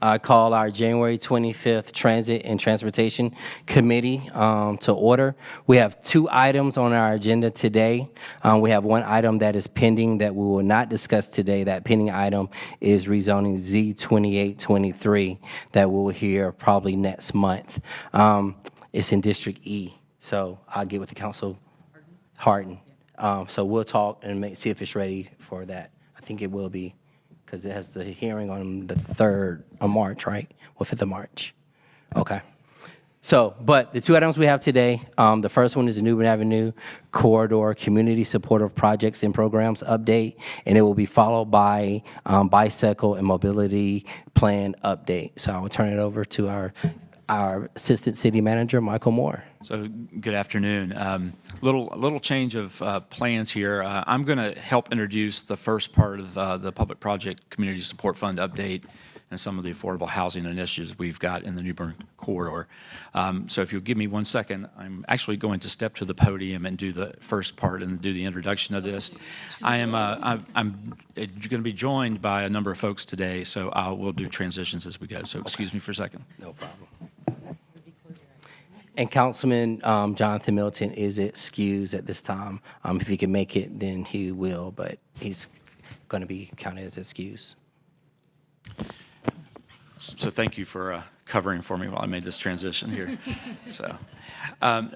I call our January 25th Transit and Transportation Committee to order. We have 2 items on our agenda today. We have 1 item that is pending that we will not discuss today. That pending item is rezoning Z2823 that we'll hear probably next month. It's in District E, so I'll get with the council. Hardin. So we'll talk and see if it's ready for that. I think it will be, because it has the hearing on the 3rd of March, right? Or 5th of March. Okay. So, but the 2 items we have today, the first one is the Newbern Avenue Corridor Community Supportive Projects and Programs Update, and it will be followed by Bicycle and Mobility Plan Update. So I will turn it over to our Assistant City Manager, Michael Moore. So good afternoon. Little change of plans here. I'm going to help introduce the first part of the Public Project Community Support Fund update and some of the affordable housing initiatives we've got in the Newbern corridor. So if you'll give me 1 second, I'm actually going to step to the podium and do the first part and do the introduction of this. I'm going to be joined by a number of folks today, so we'll do transitions as we go. So excuse me for a second. No problem. And Councilman Jonathan Milton is excused at this time. If he can make it, then he will, but he's going to be counted as excused. So thank you for covering for me while I made this transition here.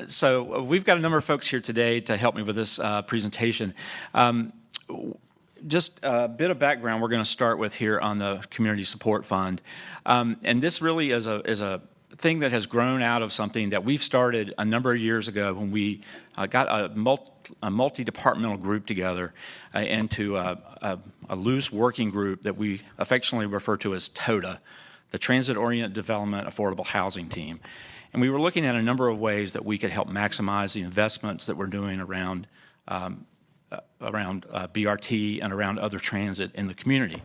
So we've got a number of folks here today to help me with this presentation. Just a bit of background we're going to start with here on the Community Support Fund. And this really is a thing that has grown out of something that we've started a number of years ago when we got a multi-departmental group together into a loose working group that we affectionately refer to as TODA, the Transit-Oriented Development Affordable Housing Team. And we were looking at a number of ways that we could help maximize the investments that we're doing around BRT and around other transit in the community.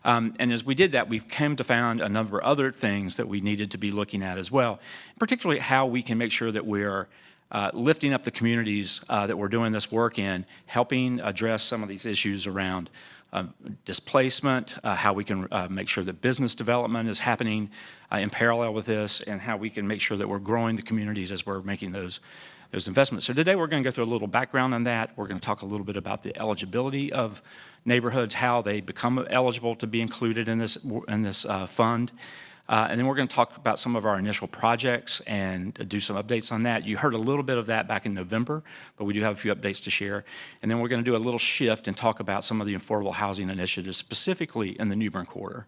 And as we did that, we've come to find a number of other things that we needed to be looking at as well, particularly how we can make sure that we're lifting up the communities that we're doing this work in, helping address some of these issues around displacement, how we can make sure that business development is happening in parallel with this, and how we can make sure that we're growing the communities as we're making those investments. So today we're going to go through a little background on that. We're going to talk a little bit about the eligibility of neighborhoods, how they become eligible to be included in this fund. And then we're going to talk about some of our initial projects and do some updates on that. You heard a little bit of that back in November, but we do have a few updates to share. And then we're going to do a little shift and talk about some of the affordable housing initiatives, specifically in the Newbern corridor.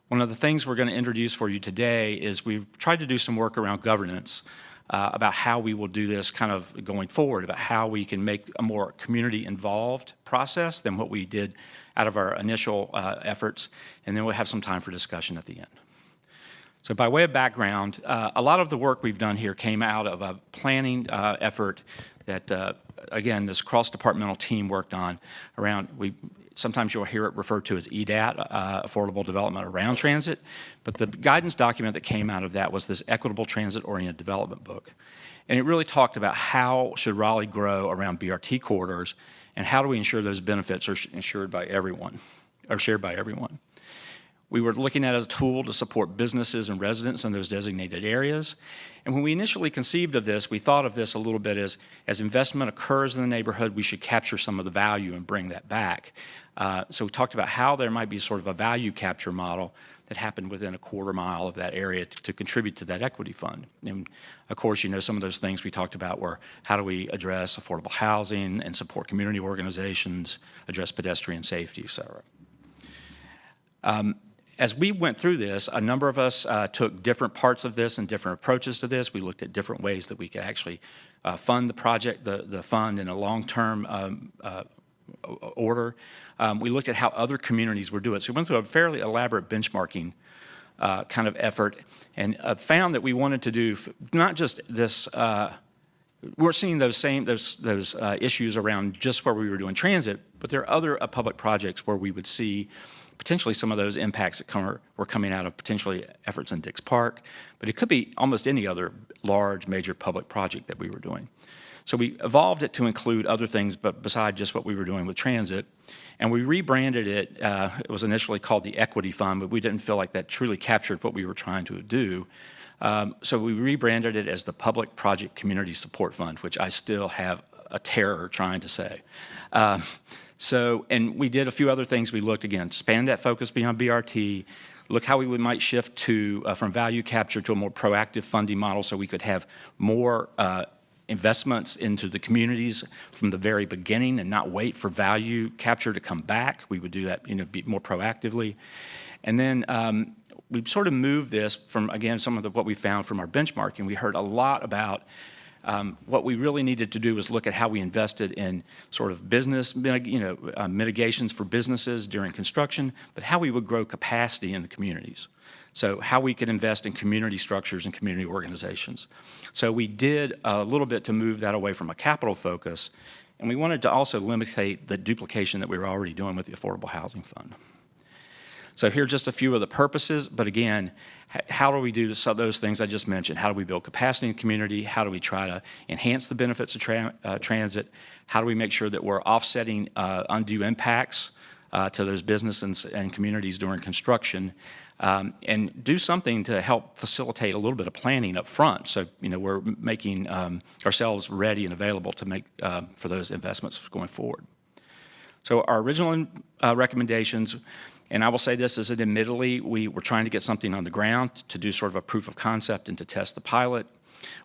One of the things we're going to introduce for you today is we've tried to do some work around governance, about how we will do this kind of going forward, about how we can make a more community-involved process than what we did out of our initial efforts, and then we'll have some time for discussion at the end. So by way of background, a lot of the work we've done here came out of a planning effort that, again, this cross-departmental team worked on around, sometimes you'll hear it referred to as EDAT, Affordable Development Around Transit, but the guidance document that came out of that was this Equitable Transit-Oriented Development book. And it really talked about how should Raleigh grow around BRT corridors, and how do we ensure those benefits are ensured by everyone, or shared by everyone. We were looking at it as a tool to support businesses and residents in those designated areas. And when we initially conceived of this, we thought of this a little bit as investment occurs in the neighborhood, we should capture some of the value and bring that back. So we talked about how there might be sort of a value capture model that happened within a quarter mile of that area to contribute to that equity fund. And of course, you know, some of those things we talked about were how do we address affordable housing and support community organizations, address pedestrian safety, et cetera. As we went through this, a number of us took different parts of this and different approaches to this. We looked at different ways that we could actually fund the project, the fund in a long-term order. We looked at how other communities were doing it. So we went through a fairly elaborate benchmarking kind of effort, and found that we wanted to do not just this. We're seeing those issues around just where we were doing transit, but there are other public projects where we would see potentially some of those impacts that were coming out of potentially efforts in Dix Park, but it could be almost any other large major public project that we were doing. So we evolved it to include other things but beside just what we were doing with transit. And we rebranded it. It was initially called the Equity Fund, but we didn't feel like that truly captured what we were trying to do. So we rebranded it as the Public Project Community Support Fund, which I still have a terror trying to say. And we did a few other things. We looked, again, expand that focus beyond BRT, look how we might shift from value capture to a more proactive funding model so we could have more investments into the communities from the very beginning and not wait for value capture to come back. We would do that, be more proactively. And then we sort of moved this from, again, some of what we found from our benchmarking. We heard a lot about what we really needed to do was look at how we invested in sort of business, mitigations for businesses during construction, but how we would grow capacity in the communities. So how we could invest in community structures and community organizations. So we did a little bit to move that away from a capital focus, and we wanted to also limit the duplication that we were already doing with the Affordable Housing Fund. So here are just a few of the purposes, but again, how do we do those things I just mentioned? How do we build capacity in the community? How do we try to enhance the benefits of transit? How do we make sure that we're offsetting undue impacts to those businesses and communities during construction? And do something to help facilitate a little bit of planning up front. So, we're making ourselves ready and available to make for those investments going forward. So our original recommendations, and I will say this, is that admittedly, we were trying to get something on the ground to do sort of a proof of concept and to test the pilot.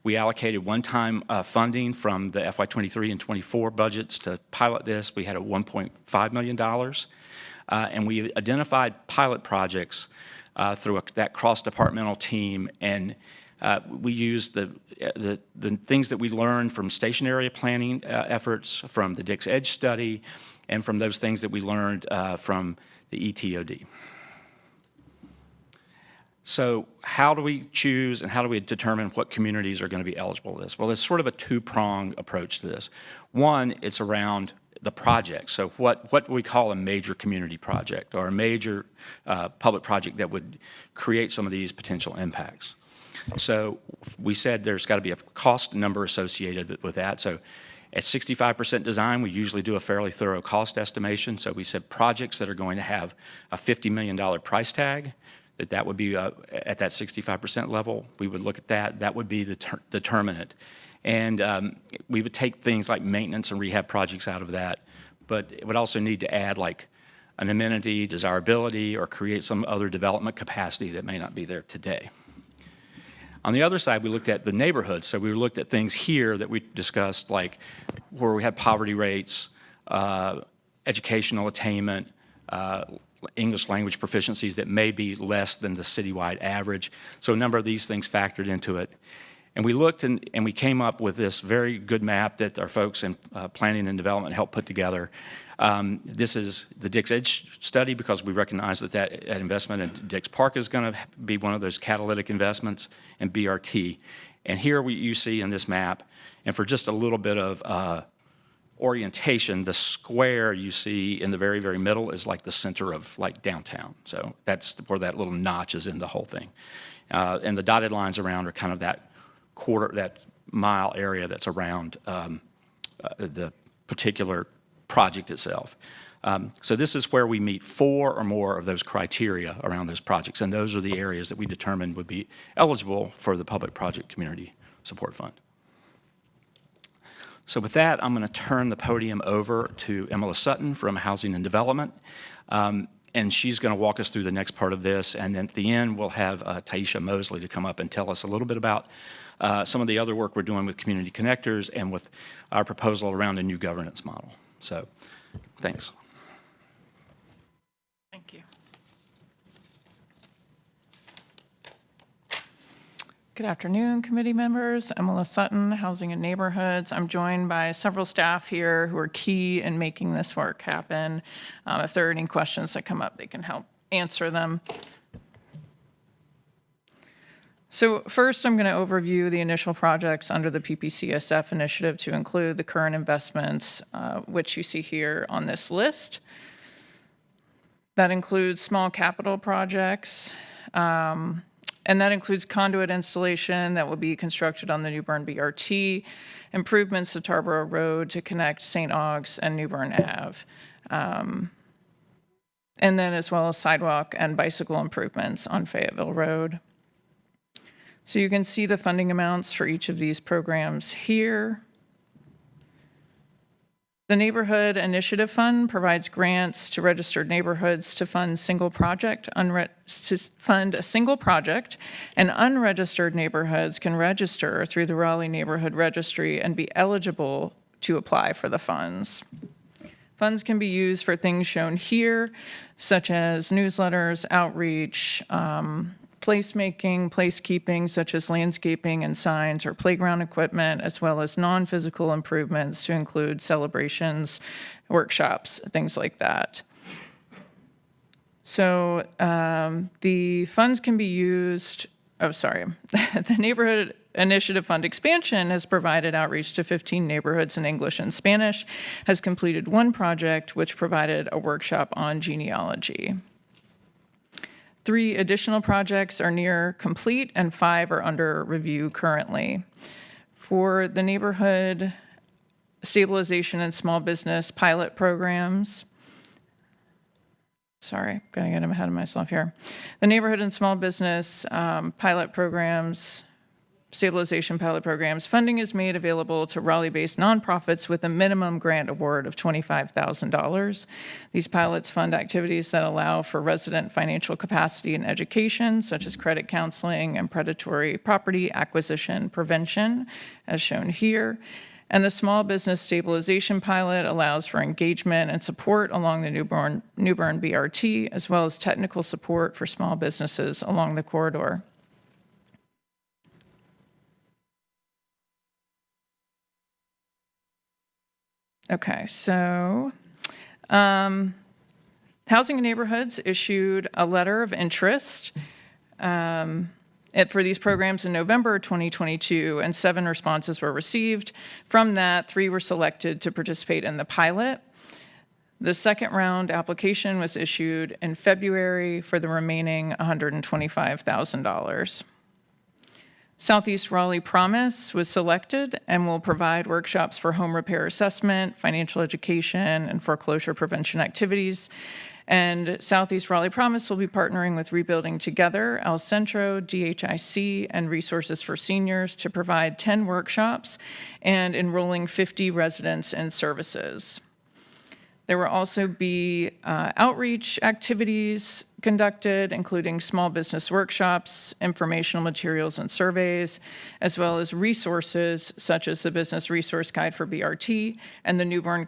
We allocated one-time funding from the FY23 and 24 budgets to pilot this. We had a $1.5 million. And we identified pilot projects through that cross-departmental team, and we used the things that we learned from station area planning efforts, from the Dix Edge study, and from those things that we learned from the ETOD. So how do we choose and how do we determine what communities are going to be eligible for this? Well, it's sort of a two-pronged approach to this. One, it's around the project. So what we call a major community project or a major public project that would create some of these potential impacts. So we said there's got to be a cost number associated with that. So at 65% design, we usually do a fairly thorough cost estimation. So we said projects that are going to have a $50 million price tag, that would be at that 65% level. We would look at that. That would be the determinant. And we would take things like maintenance and rehab projects out of that, but it would also need to add like an amenity, desirability, or create some other development capacity that may not be there today. On the other side, we looked at the neighborhoods. So we looked at things here that we discussed, like where we had poverty rates, educational attainment, English language proficiencies that may be less than the citywide average. So a number of these things factored into it. And we looked and we came up with this very good map that our folks in planning and development helped put together. This is the Dix Edge study because we recognize that investment in Dix Park is going to be one of those catalytic investments, and BRT. And here you see in this map, and for just a little bit of orientation, the square you see in the very, very middle is like the center of like downtown. So that's where that little notch is in the whole thing. And the dotted lines around are kind of that mile area that's around the particular project itself. So this is where we meet 4 or more of those criteria around those projects, and those are the areas that we determined would be eligible for the Public Project Community Support Fund. So with that, I'm going to turn the podium over to Emma Sutton from Housing and Development, and she's going to walk us through the next part of this, and then at the end we'll have Taisha Mosley to come up and tell us a little bit about some of the other work we're doing with community connectors and with our proposal around a new governance model. So, thanks. Thank you. Good afternoon, committee members. Emma Sutton, Housing and Neighborhoods. I'm joined by several staff here who are key in making this work happen. If there are any questions that come up, they can help answer them. So first, I'm going to overview the initial projects under the PPCSF initiative to include the current investments, which you see here on this list. That includes small capital projects, and that includes conduit installation that will be constructed on the New Bern BRT, improvements to Tarboro Road to connect St. Aug's and New Bern Ave. and then as well as sidewalk and bicycle improvements on Fayetteville Road. So you can see the funding amounts for each of these programs here. The Neighborhood Initiative Fund provides grants to registered neighborhoods to fund a single project, and unregistered neighborhoods can register through the Raleigh Neighborhood Registry and be eligible to apply for the funds. Funds can be used for things shown here, such as newsletters, outreach, placemaking, placekeeping, such as landscaping and signs or playground equipment, as well as non-physical improvements to include celebrations, workshops, things like that. So the funds can be used, the Neighborhood Initiative Fund expansion has provided outreach to 15 neighborhoods in English and Spanish, has completed one project which provided a workshop on genealogy. 3 additional projects are near complete and 5 are under review currently. For the neighborhood stabilization and small business pilot programs, sorry, going to get ahead of myself here. The neighborhood and small business pilot programs, stabilization pilot programs, funding is made available to Raleigh-based nonprofits with a minimum grant award of $25,000. These pilots fund activities that allow for resident financial capacity and education, such as credit counseling and predatory property acquisition prevention, as shown here. And the small business stabilization pilot allows for engagement and support along the New Bern BRT, as well as technical support for small businesses along the corridor. Okay, so Housing and Neighborhoods issued a letter of interest for these programs in November 2022, and 7 responses were received. From that, 3 were selected to participate in the pilot. The second round application was issued in February for the remaining $125,000. Southeast Raleigh Promise was selected and will provide workshops for home repair assessment, financial education, and foreclosure prevention activities. And Southeast Raleigh Promise will be partnering with Rebuilding Together, El Centro, DHIC, and Resources for Seniors to provide 10 workshops and enrolling 50 residents in services. There will also be outreach activities conducted, including small business workshops, informational materials and surveys, as well as resources such as the Business Resource Guide for BRT and the New Bern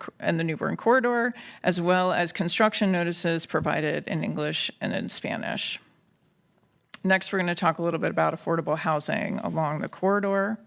Corridor, as well as construction notices provided in English and in Spanish. Next, we're going to talk a little bit about affordable housing along the corridor.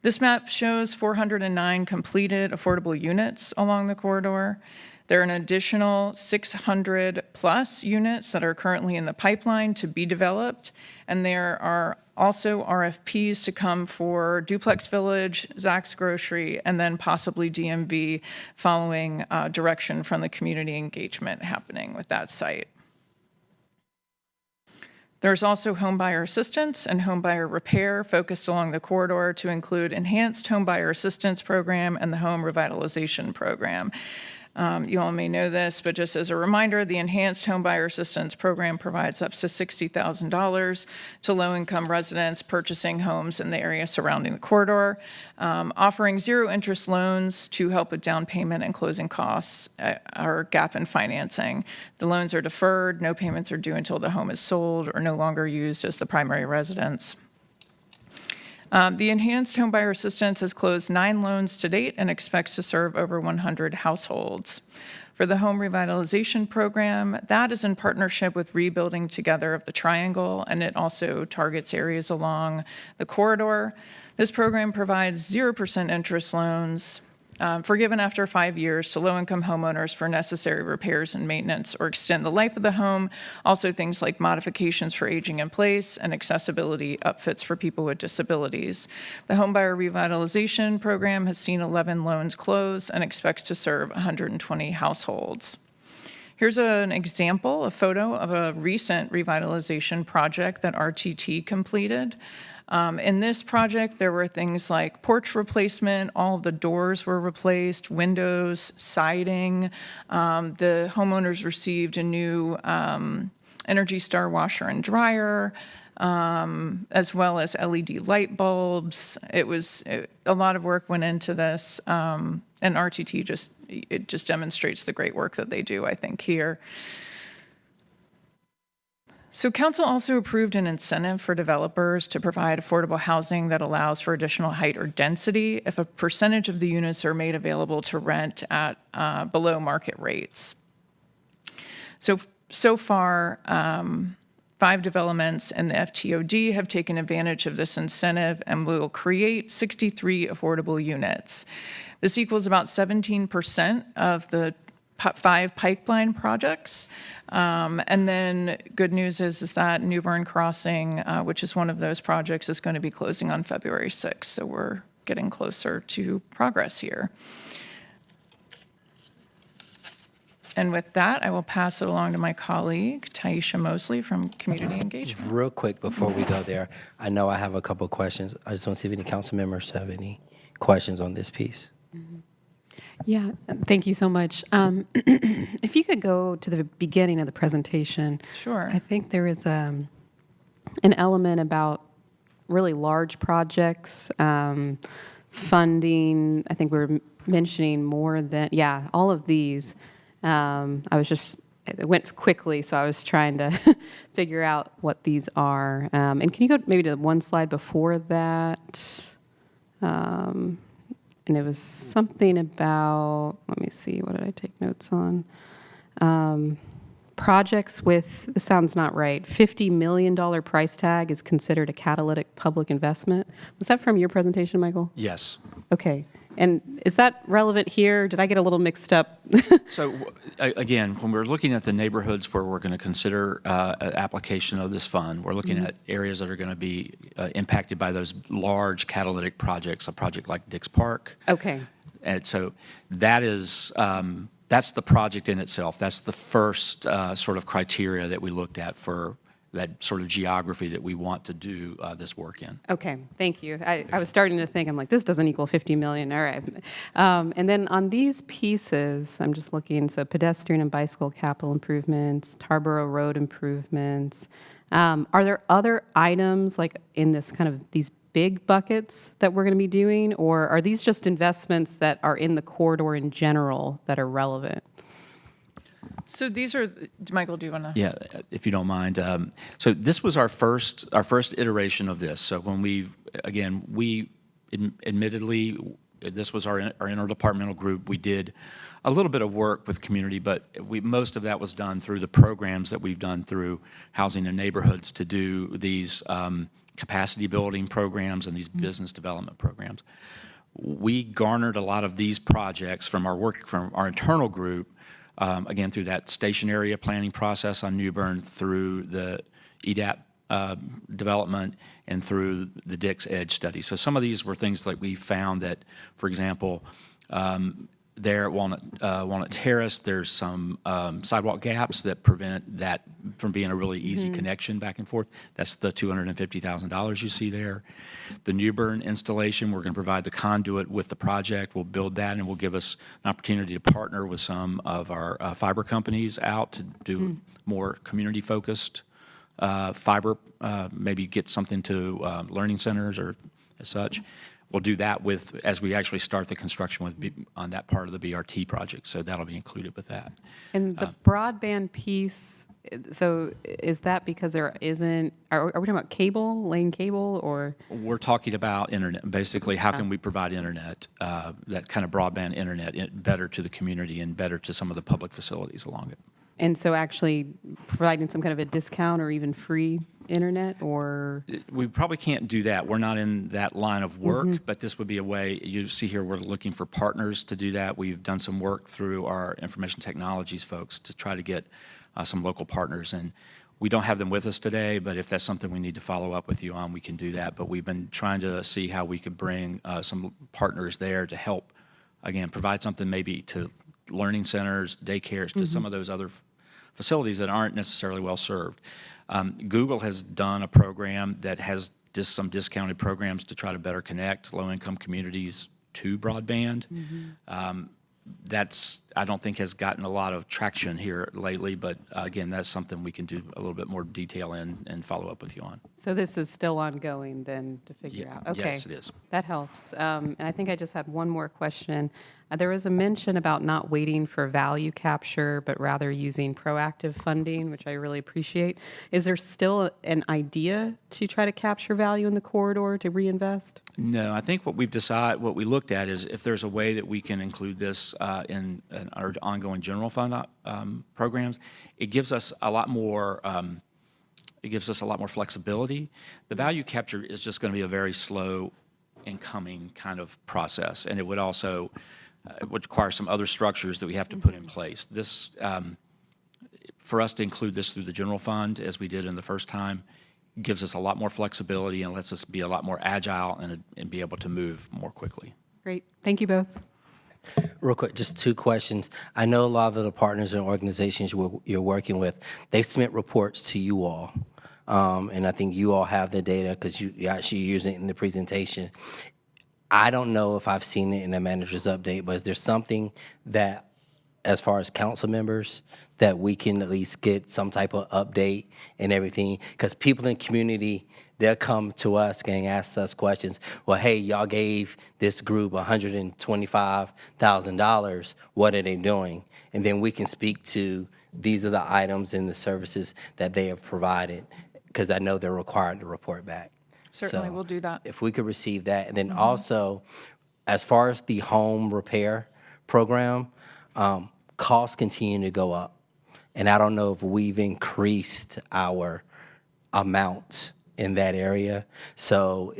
This map shows 409 completed affordable units along the corridor. There are an additional 600 plus units that are currently in the pipeline to be developed, and there are also RFPs to come for Duplex Village, Zach's Grocery, and then possibly DMV following direction from the community engagement happening with that site. There's also homebuyer assistance and homebuyer repair focused along the corridor to include enhanced homebuyer assistance program and the home revitalization program. You all may know this, but just as a reminder, the Enhanced Homebuyer Assistance Program provides up to $60,000 to low-income residents purchasing homes in the area surrounding the corridor, offering zero-interest loans to help with down payment and closing costs or gap in financing. The loans are deferred, no payments are due until the home is sold or no longer used as the primary residence. The Enhanced Homebuyer Assistance has closed 9 loans to date and expects to serve over 100 households. For the Home Revitalization Program, that is in partnership with Rebuilding Together of the Triangle, and it also targets areas along the corridor. This program provides 0% interest loans forgiven after 5 years to low-income homeowners for necessary repairs and maintenance or extend the life of the home. Also things like modifications for aging in place and accessibility upfits for people with disabilities. The Homebuyer Revitalization Program has seen 11 loans close and expects to serve 120 households. Here's an example, a photo of a recent revitalization project that RTT completed. In this project, there were things like porch replacement, all of the doors were replaced, windows, siding. The homeowners received a new Energy Star washer and dryer, as well as LED light bulbs. A lot of work went into this, and RTT just demonstrates the great work that they do, I think, here. So council also approved an incentive for developers to provide affordable housing that allows for additional height or density if a percentage of the units are made available to rent at below market rates. So far, 5 developments in the FTOD have taken advantage of this incentive and will create 63 affordable units. This equals about 17% of the 5 pipeline projects. And then good news is that New Bern Crossing, which is one of those projects, is going to be closing on February 6th. So we're getting closer to progress here. And with that, I will pass it along to my colleague, Taisha Mosley from Community Engagement. Real quick before we go there, I know I have a couple of questions. I just want to see if any council members have any questions on this piece. Yeah, thank you so much. If you could go to the beginning of the presentation. Sure. I think there is an element about really large projects, funding. I think we were mentioning more than, all of these. It went quickly, so I was trying to figure out what these are. And can you go maybe to one slide before that? And it was something about, let me see, what did I take notes on? Projects with, this sounds not right, $50 million price tag is considered a catalytic public investment. Was that from your presentation, Michael? Yes. Okay. And is that relevant here? Did I get a little mixed up? So again, when we're looking at the neighborhoods where we're going to consider an application of this fund, we're looking at areas that are going to be impacted by those large catalytic projects, a project like Dix Park. Okay. And so that is, that's the project in itself. That's the first sort of criteria that we looked at for that sort of geography that we want to do this work in. Okay, thank you. I was starting to think, I'm like, this doesn't equal 50 million, all right. And then on these pieces, I'm just looking, so pedestrian and bicycle capital improvements, Tarboro Road improvements. Are there other items like in this kind of these big buckets that we're gonna be doing, or are these just investments that are in the corridor in general that are relevant? So these are, Michael, do you want to? Yeah, if you don't mind. So this was our first iteration of this. So when we admittedly, this was our interdepartmental group. We did a little bit of work with community, but most of that was done through the programs that we've done through Housing and Neighborhoods to do these capacity building programs and these business development programs. We garnered a lot of these projects from our work, from our internal group, again, through that station area planning process on New Bern, through the EDAP development, and through the Dix Edge study. So some of these were things like we found that, for example, there at Walnut Terrace, there's some sidewalk gaps that prevent that from being a really easy connection back and forth. That's the $250,000 you see there. The New Bern installation, we're going to provide the conduit with the project. We'll build that, and will give us an opportunity to partner with some of our fiber companies out to do more community-focused fiber, maybe get something to learning centers or as such. We'll do that as we actually start the construction on that part of the BRT project, so that'll be included with that. And the broadband piece, so is that because there isn't, are we talking about cable, laying cable, or? We're talking about internet. Basically, how can we provide internet, that kind of broadband internet, better to the community and better to some of the public facilities along it. And so actually providing some kind of a discount or even free internet, or? We probably can't do that. We're not in that line of work, but this would be a way. You see here, we're looking for partners to do that. We've done some work through our information technologies folks to try to get some local partners. And we don't have them with us today, but if that's something we need to follow up with you on, we can do that. But we've been trying to see how we could bring some partners there to help, again, provide something maybe to learning centers, daycares, to some of those other facilities that aren't necessarily well served. Google has done a program that has some discounted programs to try to better connect low-income communities to broadband. That's, I don't think, has gotten a lot of traction here lately, but again, that's something we can do a little bit more detail in and follow up with you on. So this is still ongoing then to figure Yeah, out? Okay. yes, it is. That helps. And I think I just had one more question. There was a mention about not waiting for value capture, but rather using proactive funding, which I really appreciate. Is there still an idea to try to capture value in the corridor to reinvest? No, I think what we looked at is if there's a way that we can include this in our ongoing general fund programs, it gives us a lot more. It gives us a lot more flexibility. The value capture is just going to be a very slow incoming kind of process, and it would also it would require some other structures that we have to put in place. This, for us to include this through the general fund, as we did in the first time, gives us a lot more flexibility and lets us be a lot more agile and be able to move more quickly. Great. Thank you both. Real quick, just 2 questions. I know a lot of the partners and organizations you're working with, they submit reports to you all. And I think you all have the data because you actually use it in the presentation. I don't know if I've seen it in the manager's update, but is there something that, as far as council members, that we can at least get some type of update and everything? Because people in the community, they'll come to us and ask us questions. Well, hey, y'all gave this group $125,000. What are they doing? And then we can speak to these are the items and the services that they have provided, because I know they're required to report back. Certainly, So we'll do that. if we could receive that. And then also, as far as the home repair program, costs continue to go up. And I don't know if we've increased our amount in that area. So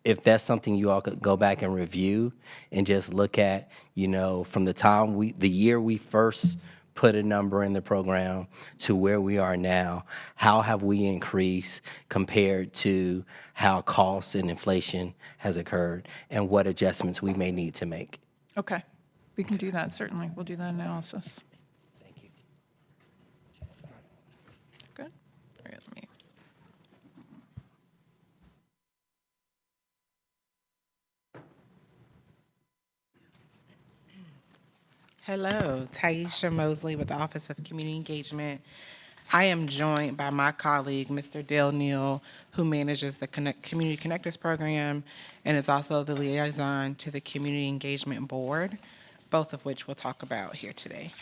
if that's something you all could go back and review and just look at, from the time the year we first put a number in the program to where we are now, how have we increased compared to how costs and inflation has occurred, and what adjustments we may need to make? Okay, we can do that, certainly. We'll do that analysis. Thank you. Good. All right, let me. Hello, Taisha Mosley with the Office of Community Engagement. I am joined by my colleague, Mr. Dale Neal, who manages the Community Connectors Program and is also the liaison to the Community Engagement Board, both of which we'll talk about here today.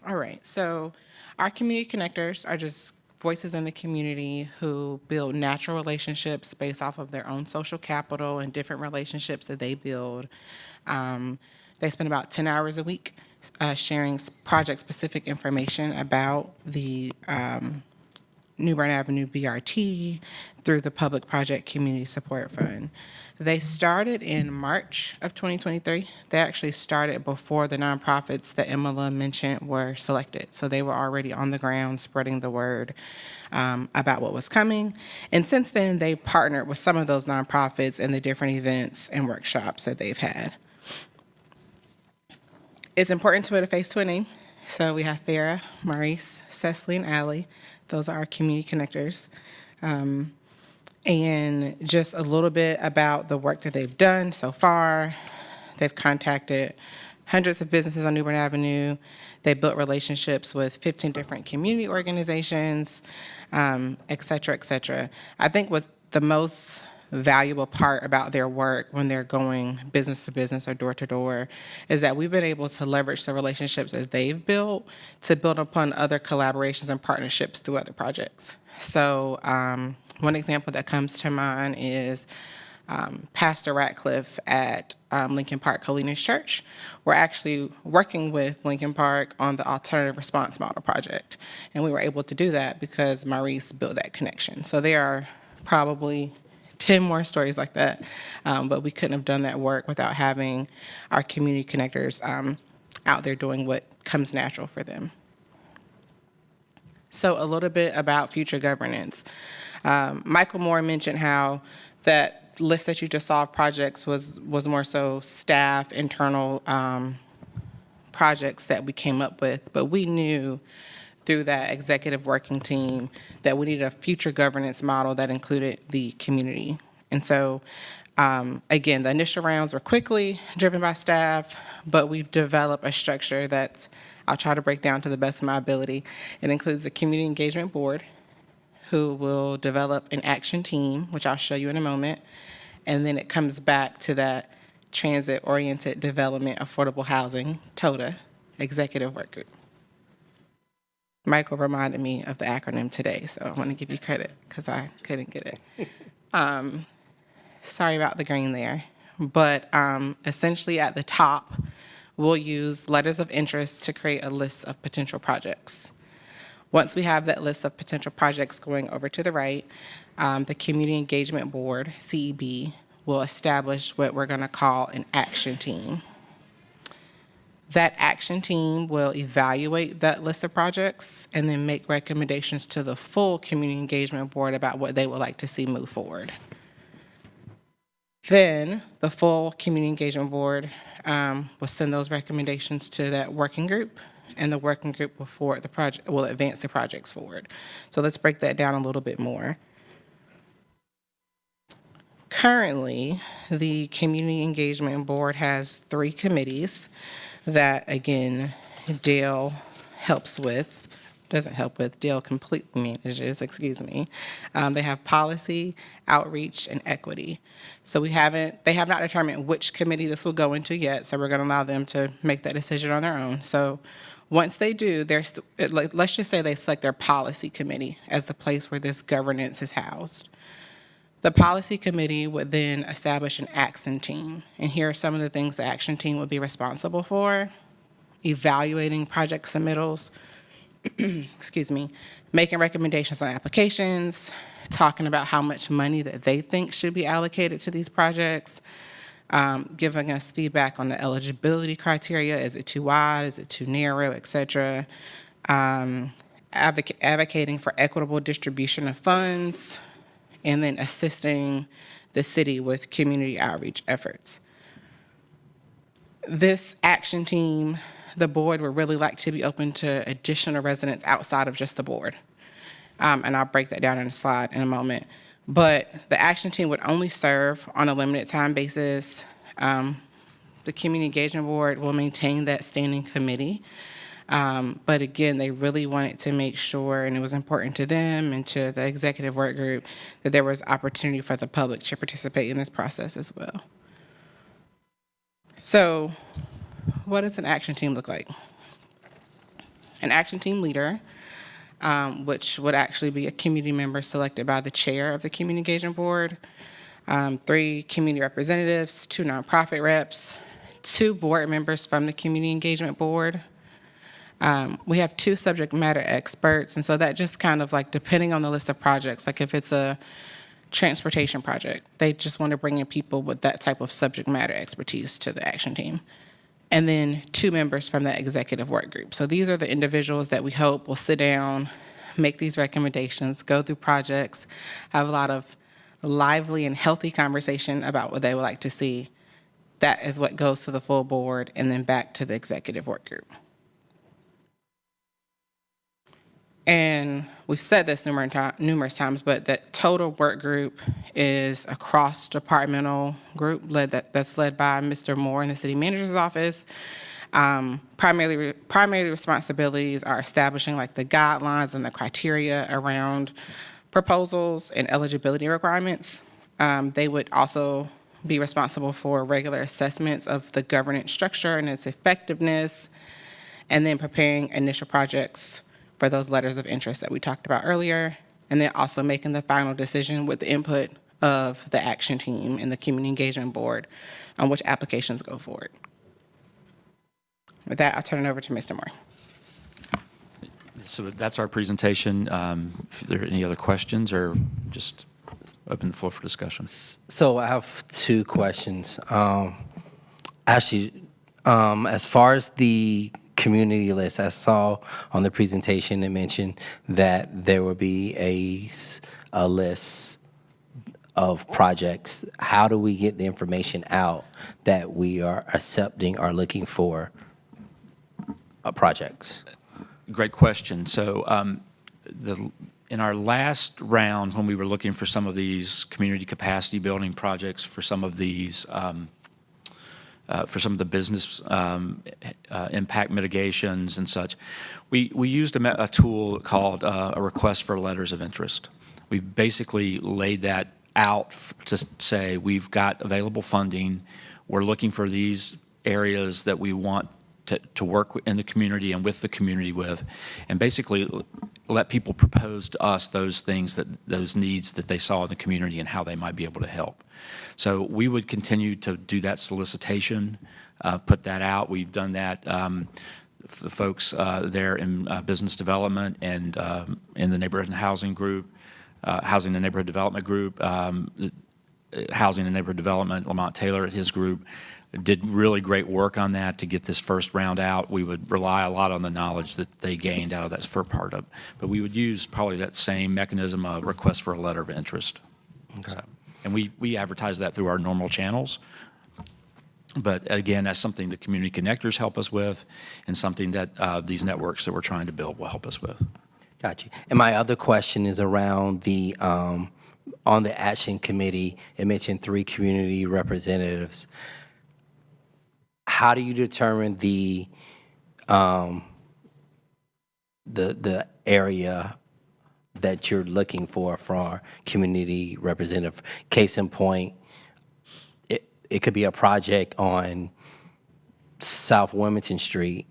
All right, so our community connectors are just voices in the community who build natural relationships based off of their own social capital and different relationships that they build. They spend about 10 hours a week sharing project-specific information about the New Bern Avenue BRT through the Public Project Community Support Fund. They started in March of 2023. They actually started before the nonprofits that Emma mentioned were selected. So they were already on the ground spreading the word about what was coming. And since then, they partnered with some of those nonprofits in the different events and workshops that they've had. It's important to put a face to a name. So we have Farah, Maurice, Cecily, and Allie. Those are our community connectors. And just a little bit about the work that they've done so far. They've contacted hundreds of businesses on New Bern Avenue. They built relationships with 15 different community organizations, et cetera, et cetera. I think what the most valuable part about their work when they're going business to business or door to door is that we've been able to leverage the relationships that they've built to build upon other collaborations and partnerships through other projects. So one example that comes to mind is Pastor Ratcliffe at Lincoln Park Holiness Church. We're actually working with Lincoln Park on the Alternative Response Model project. And we were able to do that because Maurice built that connection. So there are probably 10 more stories like that, but we couldn't have done that work without having our community connectors out there doing what comes natural for them. So a little bit about future governance. Michael Moore mentioned how that list that you just saw of projects was more so staff, internal projects that we came up with, but we knew through that executive working team that we needed a future governance model that included the community. And so, again, the initial rounds were quickly driven by staff, but we've developed a structure that's, I'll try to break down to the best of my ability. It includes the Community Engagement Board, who will develop an action team, which I'll show you in a moment. And then it comes back to that Transit-Oriented Development Affordable Housing, TODA, Executive Work Group. Michael reminded me of the acronym today, so I want to give you credit because I couldn't get it. Sorry about the green there. But essentially at the top, we'll use letters of interest to create a list of potential projects. Once we have that list of potential projects going over to the right, the Community Engagement Board, CEB, will establish what we're going to call an action team. That action team will evaluate that list of projects and then make recommendations to the full Community Engagement Board about what they would like to see move forward. Then the full Community Engagement Board will send those recommendations to that working group, and the working group will forward the project, will advance the projects forward. So let's break that down a little bit more. Currently, the Community Engagement Board has 3 committees that, again, Dale helps with, doesn't help with, Dale completely manages, excuse me. They have policy, outreach, and equity. So they have not determined which committee this will go into yet, so we're gonna allow them to make that decision on their own. So once they do, let's just say they select their policy committee as the place where this governance is housed. The policy committee would then establish an action team. And here are some of the things the action team would be responsible for: evaluating project submittals, excuse me, making recommendations on applications, talking about how much money that they think should be allocated to these projects, giving us feedback on the eligibility criteria. Is it too wide? Is it too narrow, et cetera? Advocating for equitable distribution of funds, and then assisting the city with community outreach efforts. This action team, the board would really like to be open to additional residents outside of just the board. And I'll break that down in a slide in a moment. But the action team would only serve on a limited time basis. The Community Engagement Board will maintain that standing committee. But again, they really wanted to make sure, and it was important to them and to the executive work group, that there was opportunity for the public to participate in this process as well. So what does an action team look like? An action team leader, which would actually be a community member selected by the chair of the Community Engagement Board, 3 community representatives, 2 nonprofit reps, 2 board members from the Community Engagement Board. We have 2 subject matter experts, and so that just kind of like, depending on the list of projects, like if it's a transportation project, they just want to bring in people with that type of subject matter expertise to the action team. And then 2 members from the executive work group. So these are the individuals that we hope will sit down, make these recommendations, go through projects, have a lot of lively and healthy conversation about what they would like to see. That is what goes to the full board and then back to the executive work group. And we've said this numerous times, but that total work group is a cross-departmental group that's led by Mr. Moore in the city manager's office. Primary responsibilities are establishing like the guidelines and the criteria around proposals and eligibility requirements. They would also be responsible for regular assessments of the governance structure and its effectiveness, and then preparing initial projects for those letters of interest that we talked about earlier, and then also making the final decision with the input of the action team and the Community Engagement Board on which applications go forward. With that, I'll turn it over to Mr. Moore. So that's our presentation. If there are any other questions, or just open the floor for discussion. So I have 2 questions. Actually, as far as the community list, I saw on the presentation it mentioned that there will be a list of projects. How do we get the information out that we are accepting or looking for? projects? Great question. So in our last round, when we were looking for some of these community capacity building projects for some of these, for some of the business impact mitigations and such, we used a tool called a request for letters of interest. We basically laid that out to say we've got available funding. We're looking for these areas that we want to work in the community and with the community with, and basically let people propose to us those things, those needs that they saw in the community and how they might be able to help. So we would continue to do that solicitation, put that out. We've done that. The folks there in business development and in the neighborhood and housing group, housing and neighborhood development group, housing and neighborhood development, Lamont Taylor at his group, did really great work on that to get this first round out. We would rely a lot on the knowledge that they gained out of that first part of it. But we would use probably that same mechanism of request for a letter of interest. Okay. So, and we advertise that through our normal channels. But again, that's something the community connectors help us with, and something that these networks that we're trying to build will help us with. Got you. And my other question is around the, on the action committee, it mentioned 3 community representatives. How do you determine the area that you're looking for our community representative? Case in point, it could be a project on South Wilmington Street,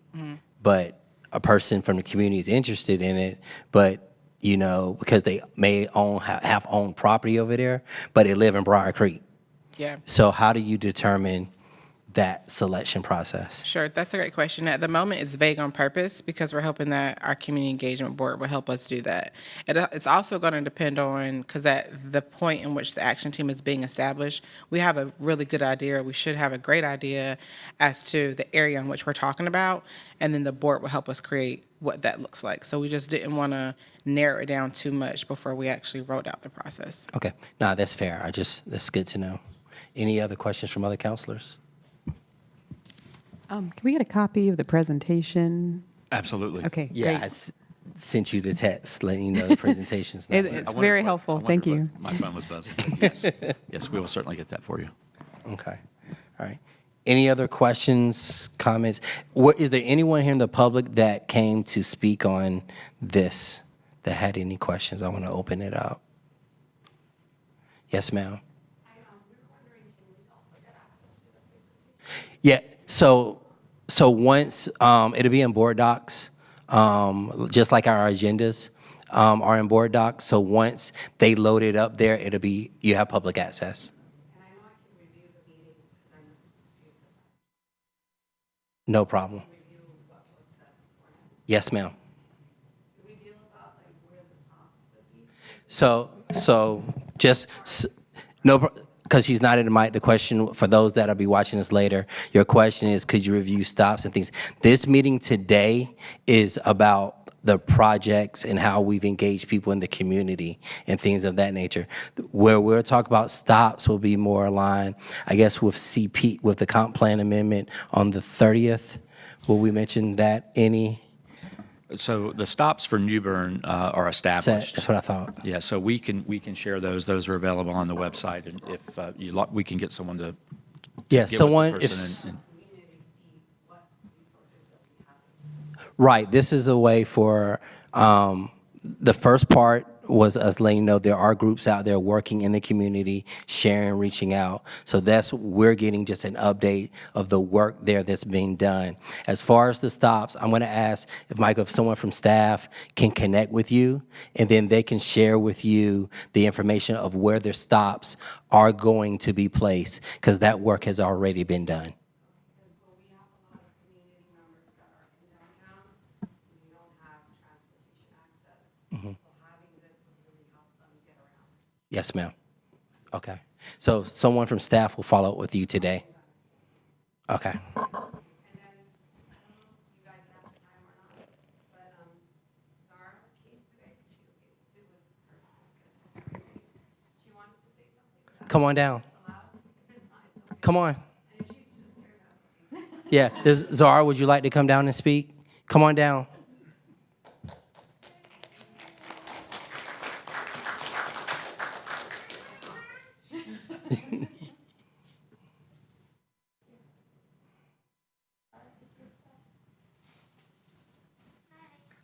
but a person from the community is interested in it, but you know, because they may have owned property over there, but they live in Briar Creek. Yeah. So how do you determine that selection process? Sure, that's a great question. At the moment, it's vague on purpose because we're hoping that our community engagement board will help us do that. It's also going to depend on, because at the point in which the action team is being established, we have a really good idea, we should have a great idea as to the area in which we're talking about, and then the board will help us create what that looks like. So we just didn't want to narrow it down too much before we actually wrote out the process. Okay, no, that's fair. That's good to know. Any other questions from other counselors? Can we get a copy of the presentation? Absolutely. Okay, Yeah, great. sent you the text letting you know the presentation's not ready. It's very helpful. I Thank wondered you. what- My phone was buzzing. Yes, yes, we will certainly get that for you. Okay, all right. Any other questions, comments? Is there anyone here in the public that came to speak on this that had any questions? I want to open it up. Yes, ma'am. Yeah, so once, it'll be in board docs, just like our agendas are in board docs. So once they load it up there, you have public access. And I know I can review the meeting because I missed a few of the No problem. review what was said beforehand. Yes, ma'am. Did we deal about like where the stops would be? So just, no, because she's not in the mic, the question, for those that'll be watching this later, your question is, could you review stops and things? This meeting today is about the projects and how we've engaged people in the community and things of that nature. Where we'll talk about stops will be more aligned, I guess, with CP, with the comp plan amendment on the 30th. Will we mention that any? So the stops for New Bern are established. That's what I thought. Yeah, so we can share those. Those are available on the website, and if we can get someone to Yeah, get with the someone, person and- right, this is a way for, the first part was us letting you know there are groups out there working in the community, sharing, reaching out. So we're getting just an update of the work there that's being done. As far as the stops, I'm gonna ask if someone from staff can connect with you, and then they can share with you the information of where their stops are going to be placed, because that work has already been done. Because we have a lot of community members that are in downtown, we don't have transportation access. So having this would really help them get around. Yes, ma'am. Okay. So someone from staff will follow up with you today. Okay. And then, I don't know if you guys have the time or not, but Zara came today, she was getting to with her schedule. She wanted to say something. Come on down. If it's not, it's okay. Come on. And if she's just scared, that's okay. Yeah. Zara, would you like to come down and speak? Come on down.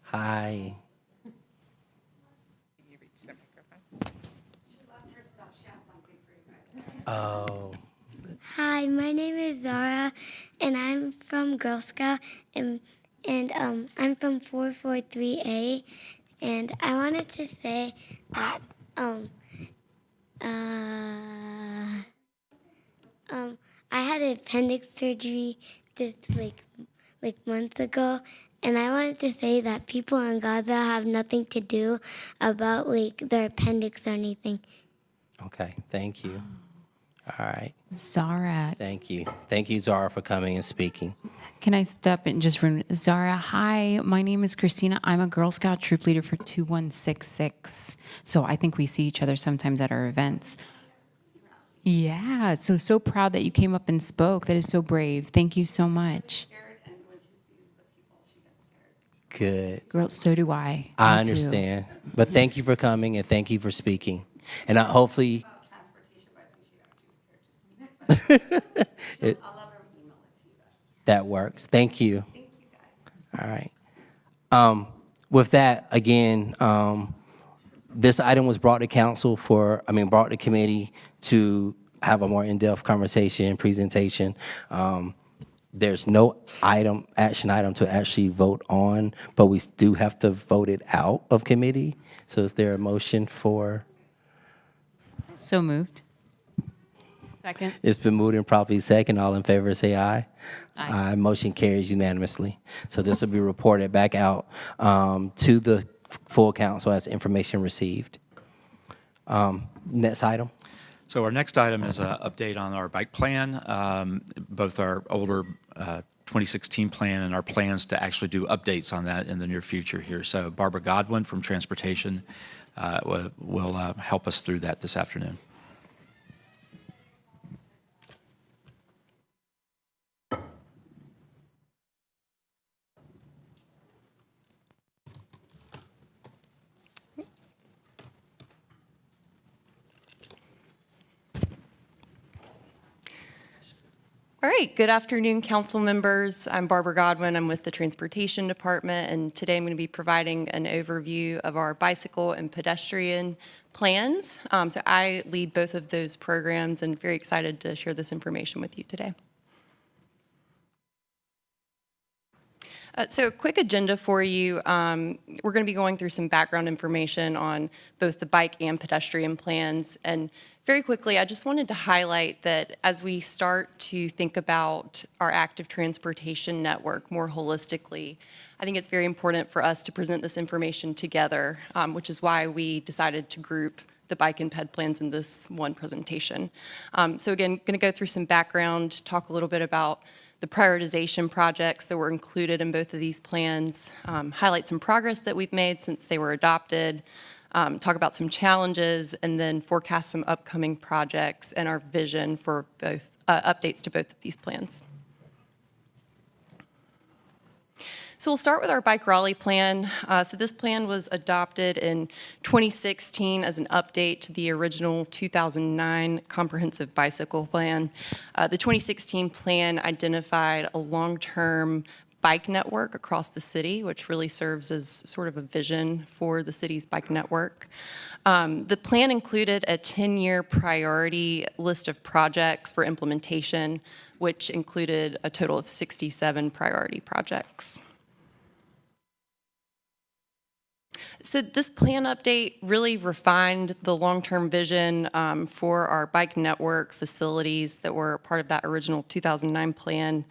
Hi. Oh, Hi, my name is Zara, and I'm from Girl Scout, and I'm from 443A, and I wanted to say that uh, I had appendix surgery this like months ago, and I wanted to say that people in Gaza have nothing to do about like their appendix or anything. okay. Thank you. All right. Zara, Thank you. Thank you, Zara, for coming and speaking. can I step in just for Zara? Hi, my name is Christina. I'm a Girl Scout troop leader for 2166. So I think we see each other sometimes at our events. Yeah, so proud that you came up and spoke. That is so brave. Thank you so much. Good. Girl, so do I. I Me too. understand. But thank you for coming and thank you for speaking. And hopefully, that works. Thank you. All right. With that, again, this item was brought to council brought to committee to have a more in-depth conversation, presentation. There's no action item to actually vote on, but we do have to vote it out of committee. So is there a motion for? So moved. Second. It's been moved and properly second. All in favor, say aye. Aye. Motion carries unanimously. So this will be reported back out to the full council as information received. Next item. So our next item is an update on our bike plan, both our older 2016 plan and our plans to actually do updates on that in the near future here. So Barbara Godwin from Transportation will help us through that this afternoon. All right, good afternoon, council members. I'm Barbara Godwin. I'm with the Transportation Department, and today I'm going to be providing an overview of our bicycle and pedestrian plans. So I lead both of those programs and very excited to share this information with you today. So a quick agenda for you. We're going to be going through some background information on both the bike and pedestrian plans. And very quickly, I just wanted to highlight that as we start to think about our active transportation network more holistically, I think it's very important for us to present this information together, which is why we decided to group the bike and ped plans in this one presentation. So again, going to go through some background, talk a little bit about the prioritization projects that were included in both of these plans, highlight some progress that we've made since they were adopted, talk about some challenges, and then forecast some upcoming projects and our vision for both updates to both of these plans. So we'll start with our Bike Raleigh plan. So this plan was adopted in 2016 as an update to the original 2009 Comprehensive Bicycle Plan. The 2016 plan identified a long-term bike network across the city, which really serves as sort of a vision for the city's bike network. The plan included a 10-year priority list of projects for implementation, which included a total of 67 priority projects. So this plan update really refined the long-term vision for our bike network facilities that were part of that original 2009 plan.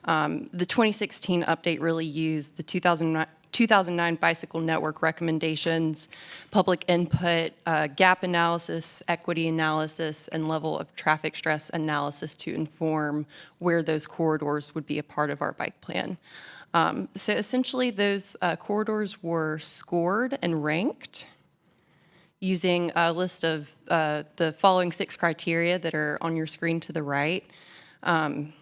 The 2016 update really used the 2009 bicycle network recommendations, public input, gap analysis, equity analysis, and level of traffic stress analysis to inform where those corridors would be a part of our bike plan. So essentially those corridors were scored and ranked using a list of the following 6 criteria that are on your screen to the right. So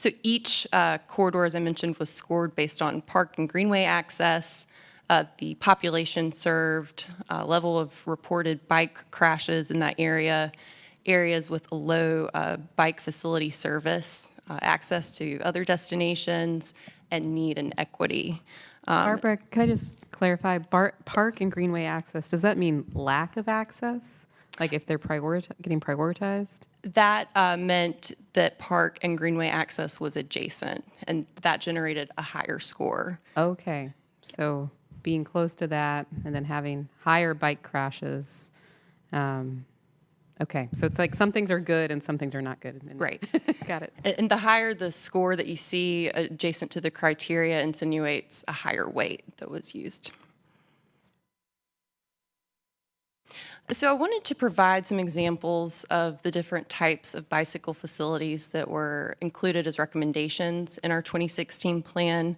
So each corridor, as I mentioned, was scored based on park and greenway access, the population served, level of reported bike crashes in that area, areas with a low bike facility service, access to other destinations, and need and equity. Barbara, can I just clarify, park and greenway access, does that mean lack of access? Like if they're getting prioritized? That meant that park and greenway access was adjacent, and that generated a higher score. Okay, so being close to that and then having higher bike crashes. Okay, so it's like some things are good and some things are not good. Right. Got it. And the higher the score that you see adjacent to the criteria insinuates a higher weight that was used. So I wanted to provide some examples of the different types of bicycle facilities that were included as recommendations in our 2016 plan.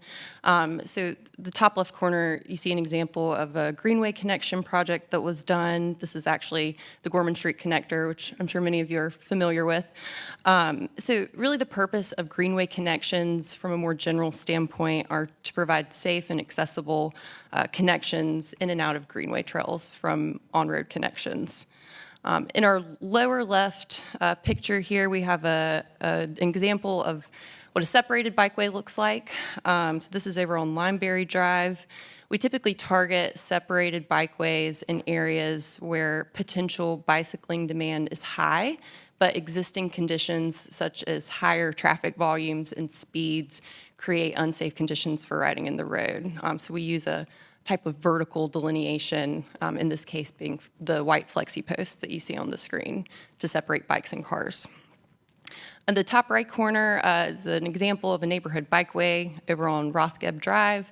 So the top left corner, you see an example of a greenway connection project that was done. This is actually the Gorman Street connector, which I'm sure many of you are familiar with. So really the purpose of greenway connections from a more general standpoint are to provide safe and accessible connections in and out of greenway trails from on-road connections. In our lower left picture here, we have an example of what a separated bikeway looks like. So this is over on Limeberry Drive. We typically target separated bikeways in areas where potential bicycling demand is high, but existing conditions such as higher traffic volumes and speeds create unsafe conditions for riding in the road. So we use a type of vertical delineation, in this case being the white flexi posts that you see on the screen to separate bikes and cars. On the top right corner is an example of a neighborhood bikeway over on Rothgeb Drive.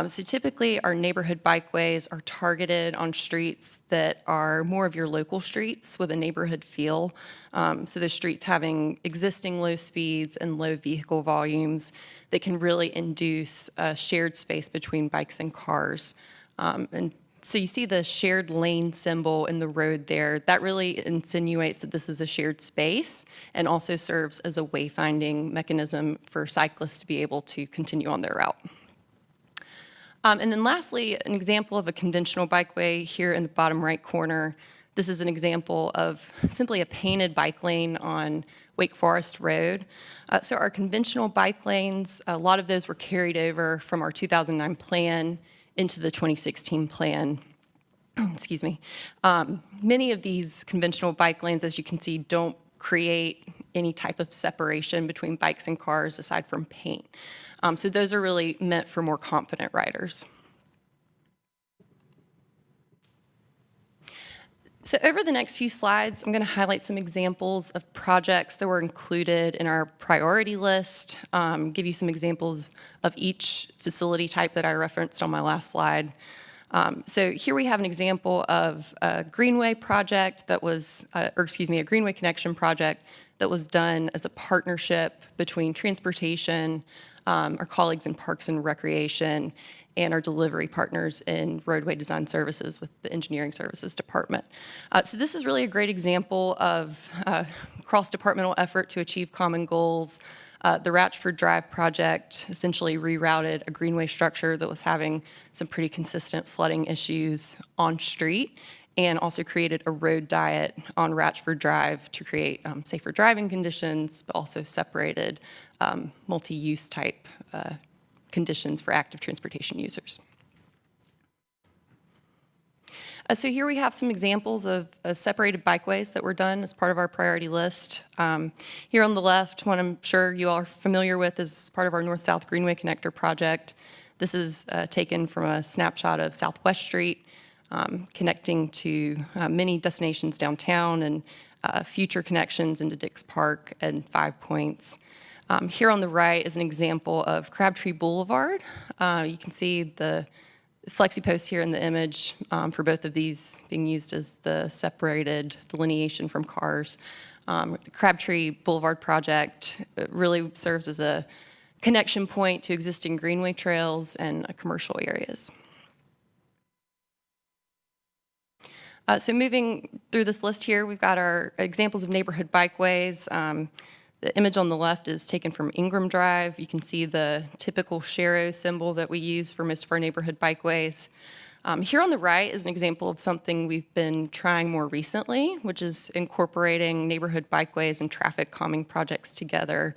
So typically our neighborhood bikeways are targeted on streets that are more of your local streets with a neighborhood feel. So the streets having existing low speeds and low vehicle volumes that can really induce a shared space between bikes and cars. And so you see the shared lane symbol in the road there. That really insinuates that this is a shared space and also serves as a wayfinding mechanism for cyclists to be able to continue on their route. And then lastly, an example of a conventional bikeway here in the bottom right corner. This is an example of simply a painted bike lane on Wake Forest Road. So our conventional bike lanes, a lot of those were carried over from our 2009 plan into the 2016 plan. Excuse me. Many of these conventional bike lanes, as you can see, don't create any type of separation between bikes and cars aside from paint. So those are really meant for more confident riders. So over the next few slides, I'm going to highlight some examples of projects that were included in our priority list, give you some examples of each facility type that I referenced on my last slide. So here we have an example of a greenway project that was, a greenway connection project that was done as a partnership between transportation, our colleagues in Parks and Recreation, and our delivery partners in roadway design services with the engineering services department. So this is really a great example of cross-departmental effort to achieve common goals. The Ratchford Drive project essentially rerouted a greenway structure that was having some pretty consistent flooding issues on street, and also created a road diet on Ratchford Drive to create safer driving conditions, but also separated multi-use type conditions for active transportation users. So here we have some examples of separated bikeways that were done as part of our priority list. Here on the left, one I'm sure you all are familiar with is part of our North-South Greenway Connector project. This is taken from a snapshot of Southwest Street, connecting to many destinations downtown and future connections into Dix Park and Five Points. Here on the right is an example of Crabtree Boulevard. You can see the flexi posts here in the image for both of these being used as the separated delineation from cars. The Crabtree Boulevard project really serves as a connection point to existing greenway trails and commercial areas. So moving through this list here, we've got our examples of neighborhood bikeways. The image on the left is taken from Ingram Drive. You can see the typical Sharrow symbol that we use for most of our neighborhood bikeways. Here on the right is an example of something we've been trying more recently, which is incorporating neighborhood bikeways and traffic calming projects together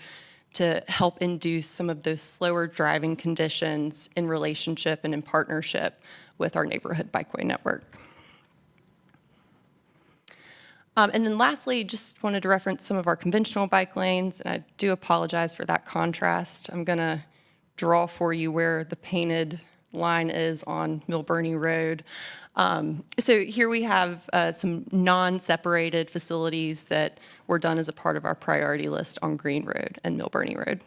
to help induce some of those slower driving conditions in relationship and in partnership with our neighborhood bikeway network. And then lastly, just wanted to reference some of our conventional bike lanes, and I do apologize for that contrast. I'm gonna draw for you where the painted line is on Milburnie Road. So here we have some non-separated facilities that were done as a part of our priority list on Green Road and Milburnie Road.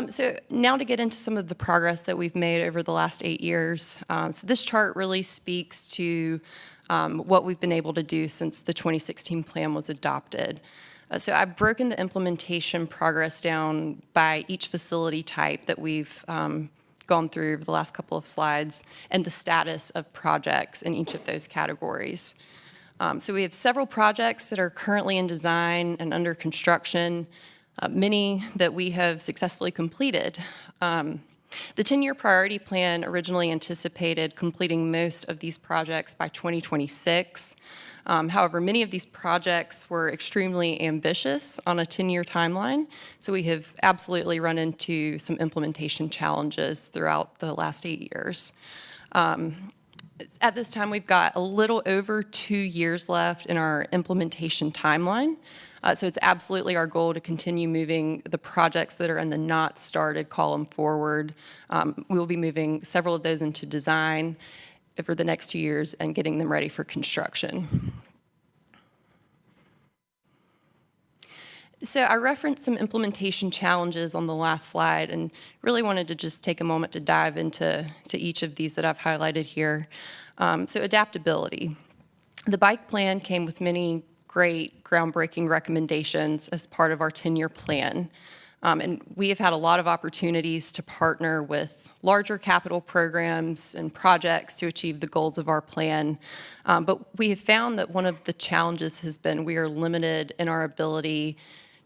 So now to get into some of the progress that we've made over the last 8 years. So this chart really speaks to what we've been able to do since the 2016 plan was adopted. So I've broken the implementation progress down by each facility type that we've gone through over the last couple of slides and the status of projects in each of those categories. So we have several projects that are currently in design and under construction, many that we have successfully completed. The 10-year priority plan originally anticipated completing most of these projects by 2026. However, many of these projects were extremely ambitious on a 10-year timeline, so we have absolutely run into some implementation challenges throughout the last 8 years. At this time, we've got a little over 2 years left in our implementation timeline. So it's absolutely our goal to continue moving the projects that are in the not started column forward. We will be moving several of those into design over the next 2 years and getting them ready for construction. So I referenced some implementation challenges on the last slide and really wanted to just take a moment to dive into each of these that I've highlighted here. So adaptability. The bike plan came with many great groundbreaking recommendations as part of our 10-year plan. And we have had a lot of opportunities to partner with larger capital programs and projects to achieve the goals of our plan. But we have found that one of the challenges has been we are limited in our ability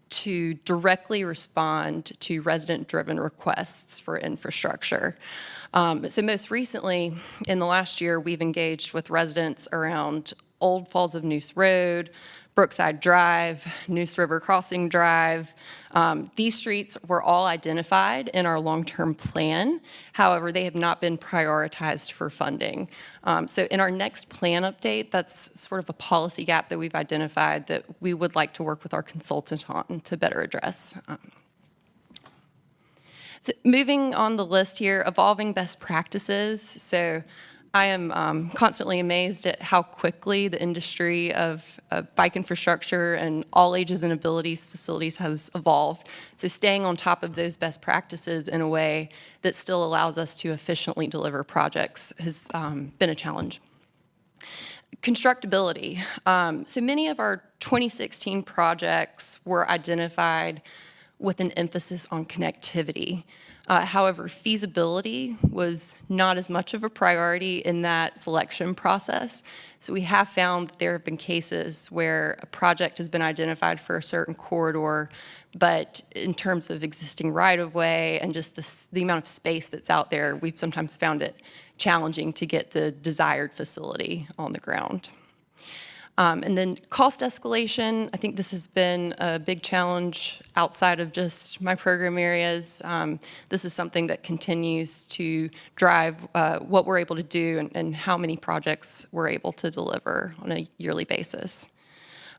to directly respond to resident-driven requests for infrastructure. So most recently, in the last year, we've engaged with residents around Old Falls of Noose Road, Brookside Drive, Noose River Crossing Drive. These streets were all identified in our long-term plan. However, they have not been prioritized for funding. So in our next plan update, that's sort of a policy gap that we've identified that we would like to work with our consultant on to better address. So moving on the list here, evolving best practices. So I am constantly amazed at how quickly the industry of bike infrastructure and all ages and abilities facilities has evolved. So staying on top of those best practices in a way that still allows us to efficiently deliver projects has been a challenge. Constructability. So many of our 2016 projects were identified with an emphasis on connectivity. However, feasibility was not as much of a priority in that selection process. So we have found that there have been cases where a project has been identified for a certain corridor, but in terms of existing right-of-way and just the amount of space that's out there, we've sometimes found it challenging to get the desired facility on the ground. And then cost escalation, I think this has been a big challenge outside of just my program areas. This is something that continues to drive what we're able to do and how many projects we're able to deliver on a yearly basis.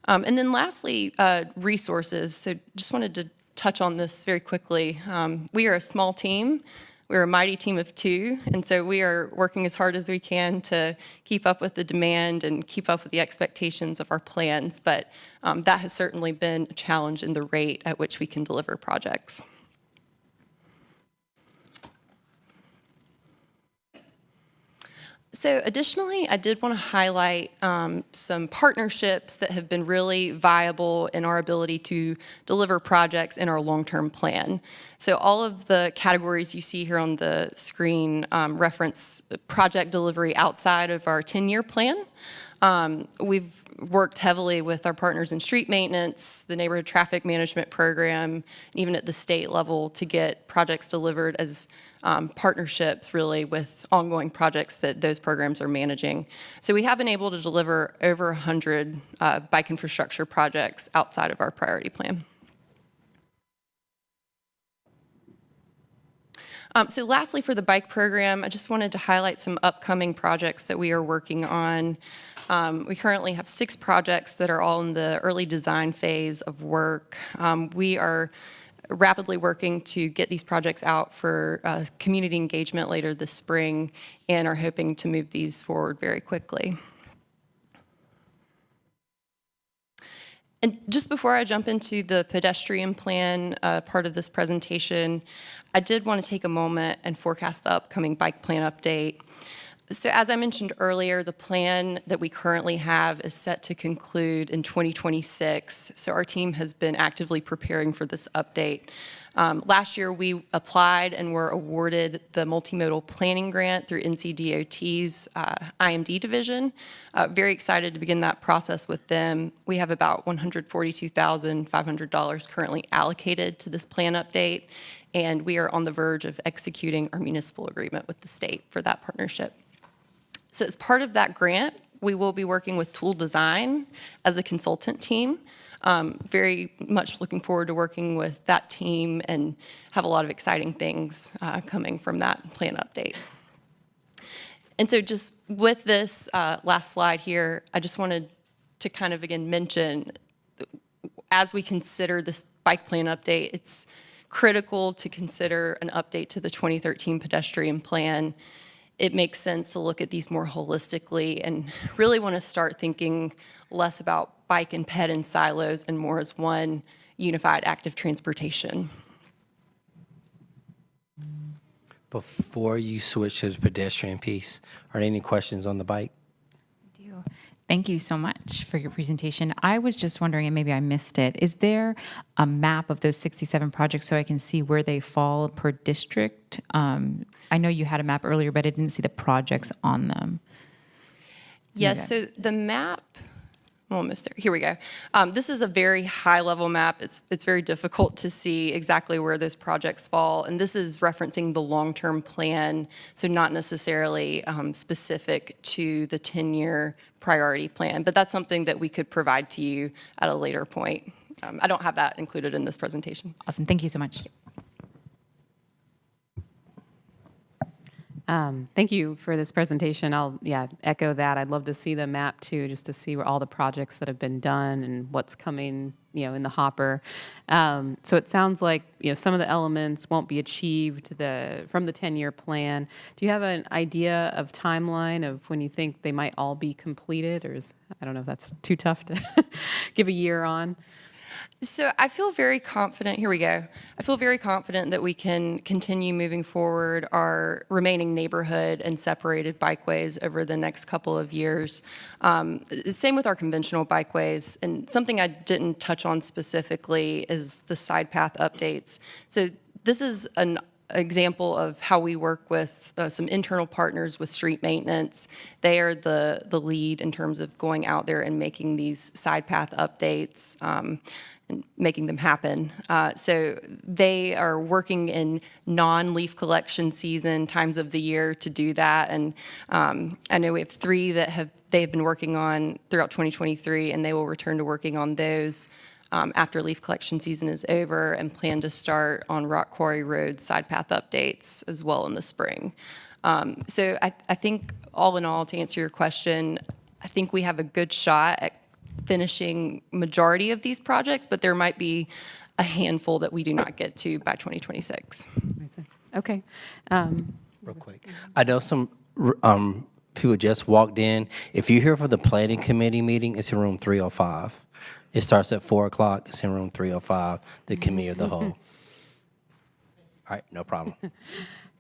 And then lastly, resources. So just wanted to touch on this very quickly. We are a small team. We're a mighty team of 2, and so we are working as hard as we can to keep up with the demand and keep up with the expectations of our plans, but that has certainly been a challenge in the rate at which we can deliver projects. So additionally, I did want to highlight some partnerships that have been really viable in our ability to deliver projects in our long-term plan. So all of the categories you see here on the screen reference project delivery outside of our 10-year plan. We've worked heavily with our partners in street maintenance, the neighborhood traffic management program, and even at the state level to get projects delivered as partnerships really with ongoing projects that those programs are managing. So we have been able to deliver over 100 bike infrastructure projects outside of our priority plan. So lastly, for the bike program, I just wanted to highlight some upcoming projects that we are working on. We currently have 6 projects that are all in the early design phase of work. We are rapidly working to get these projects out for community engagement later this spring and are hoping to move these forward very quickly. And just before I jump into the pedestrian plan part of this presentation, I did want to take a moment and forecast the upcoming bike plan update. So as I mentioned earlier, the plan that we currently have is set to conclude in 2026. So our team has been actively preparing for this update. Last year, we applied and were awarded the multimodal planning grant through NCDOT's IMD division. Very excited to begin that process with them. We have about $142,500 currently allocated to this plan update, and we are on the verge of executing our municipal agreement with the state for that partnership. So as part of that grant, we will be working with Tool Design as the consultant team. Very much looking forward to working with that team and have a lot of exciting things coming from that plan update. And so just with this last slide here, I just wanted to kind of again mention, as we consider this bike plan update, it's critical to consider an update to the 2013 pedestrian plan. It makes sense to look at these more holistically and really want to start thinking less about bike and ped in silos and more as one unified active transportation. Before you switch to the pedestrian piece, are there any questions on the bike? Thank you so much for your presentation. I was just wondering, and maybe I missed it, is there a map of those 67 projects so I can see where they fall per district? I know you had a map earlier, but I didn't see the projects on them. Yes, so the map, I'm almost there. Here we go. This is a very high-level map. It's very difficult to see exactly where those projects fall, and this is referencing the long-term plan, so not necessarily specific to the 10-year priority plan, but that's something that we could provide to you at a later point. I don't have that included in this presentation. Awesome. Thank you so much. Thank you for this presentation. I'll echo that. I'd love to see the map too, just to see where all the projects that have been done and what's coming, in the hopper. So it sounds like some of the elements won't be achieved from the 10-year plan. Do you have an idea of timeline of when you think they might all be completed, or I don't know if that's too tough to give a year on? So I feel very confident, here we go. I feel very confident that we can continue moving forward our remaining neighborhood and separated bikeways over the next couple of years. Same with our conventional bikeways, and something I didn't touch on specifically is the side path updates. So this is an example of how we work with some internal partners with street maintenance. They are the lead in terms of going out there and making these side path updates and making them happen. So they are working in non-leaf collection season times of the year to do that. And I know we have 3 that they have been working on throughout 2023, and they will return to working on those after leaf collection season is over, and plan to start on Rock Quarry Road side path updates as well in the spring. So I think all in all, to answer your question, I think we have a good shot at finishing majority of these projects, but there might be a handful that we do not get to by 2026. Makes sense. Okay. Real quick, I know some people just walked in. If you're here for the planning committee meeting, it's in room 305. It starts at 4 o'clock. It's in room 305, the committee of the whole. All right, no problem.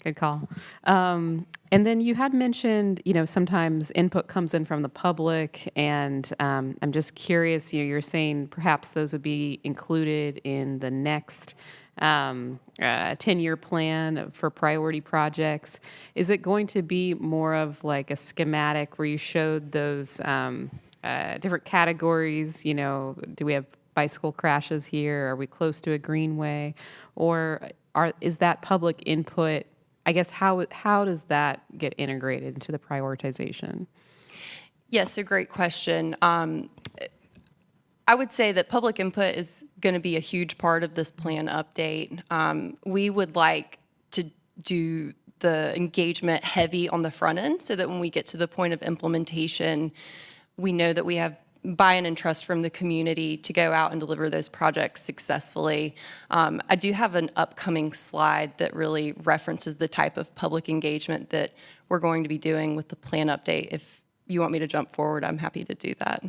Good call. And then you had mentioned, sometimes input comes in from the public, and I'm just curious, you're saying perhaps those would be included in the next 10-year plan for priority projects. Is it going to be more of like a schematic where you showed those different categories? Do we have bicycle crashes here? Are we close to a greenway? Or is that public input? I guess how does that get integrated into the prioritization? Yes, a great question. I would say that public input is going to be a huge part of this plan update. We would like to do the engagement heavy on the front end so that when we get to the point of implementation, we know that we have buy-in and trust from the community to go out and deliver those projects successfully. I do have an upcoming slide that really references the type of public engagement that we're going to be doing with the plan update. If you want me to jump forward, I'm happy to do that.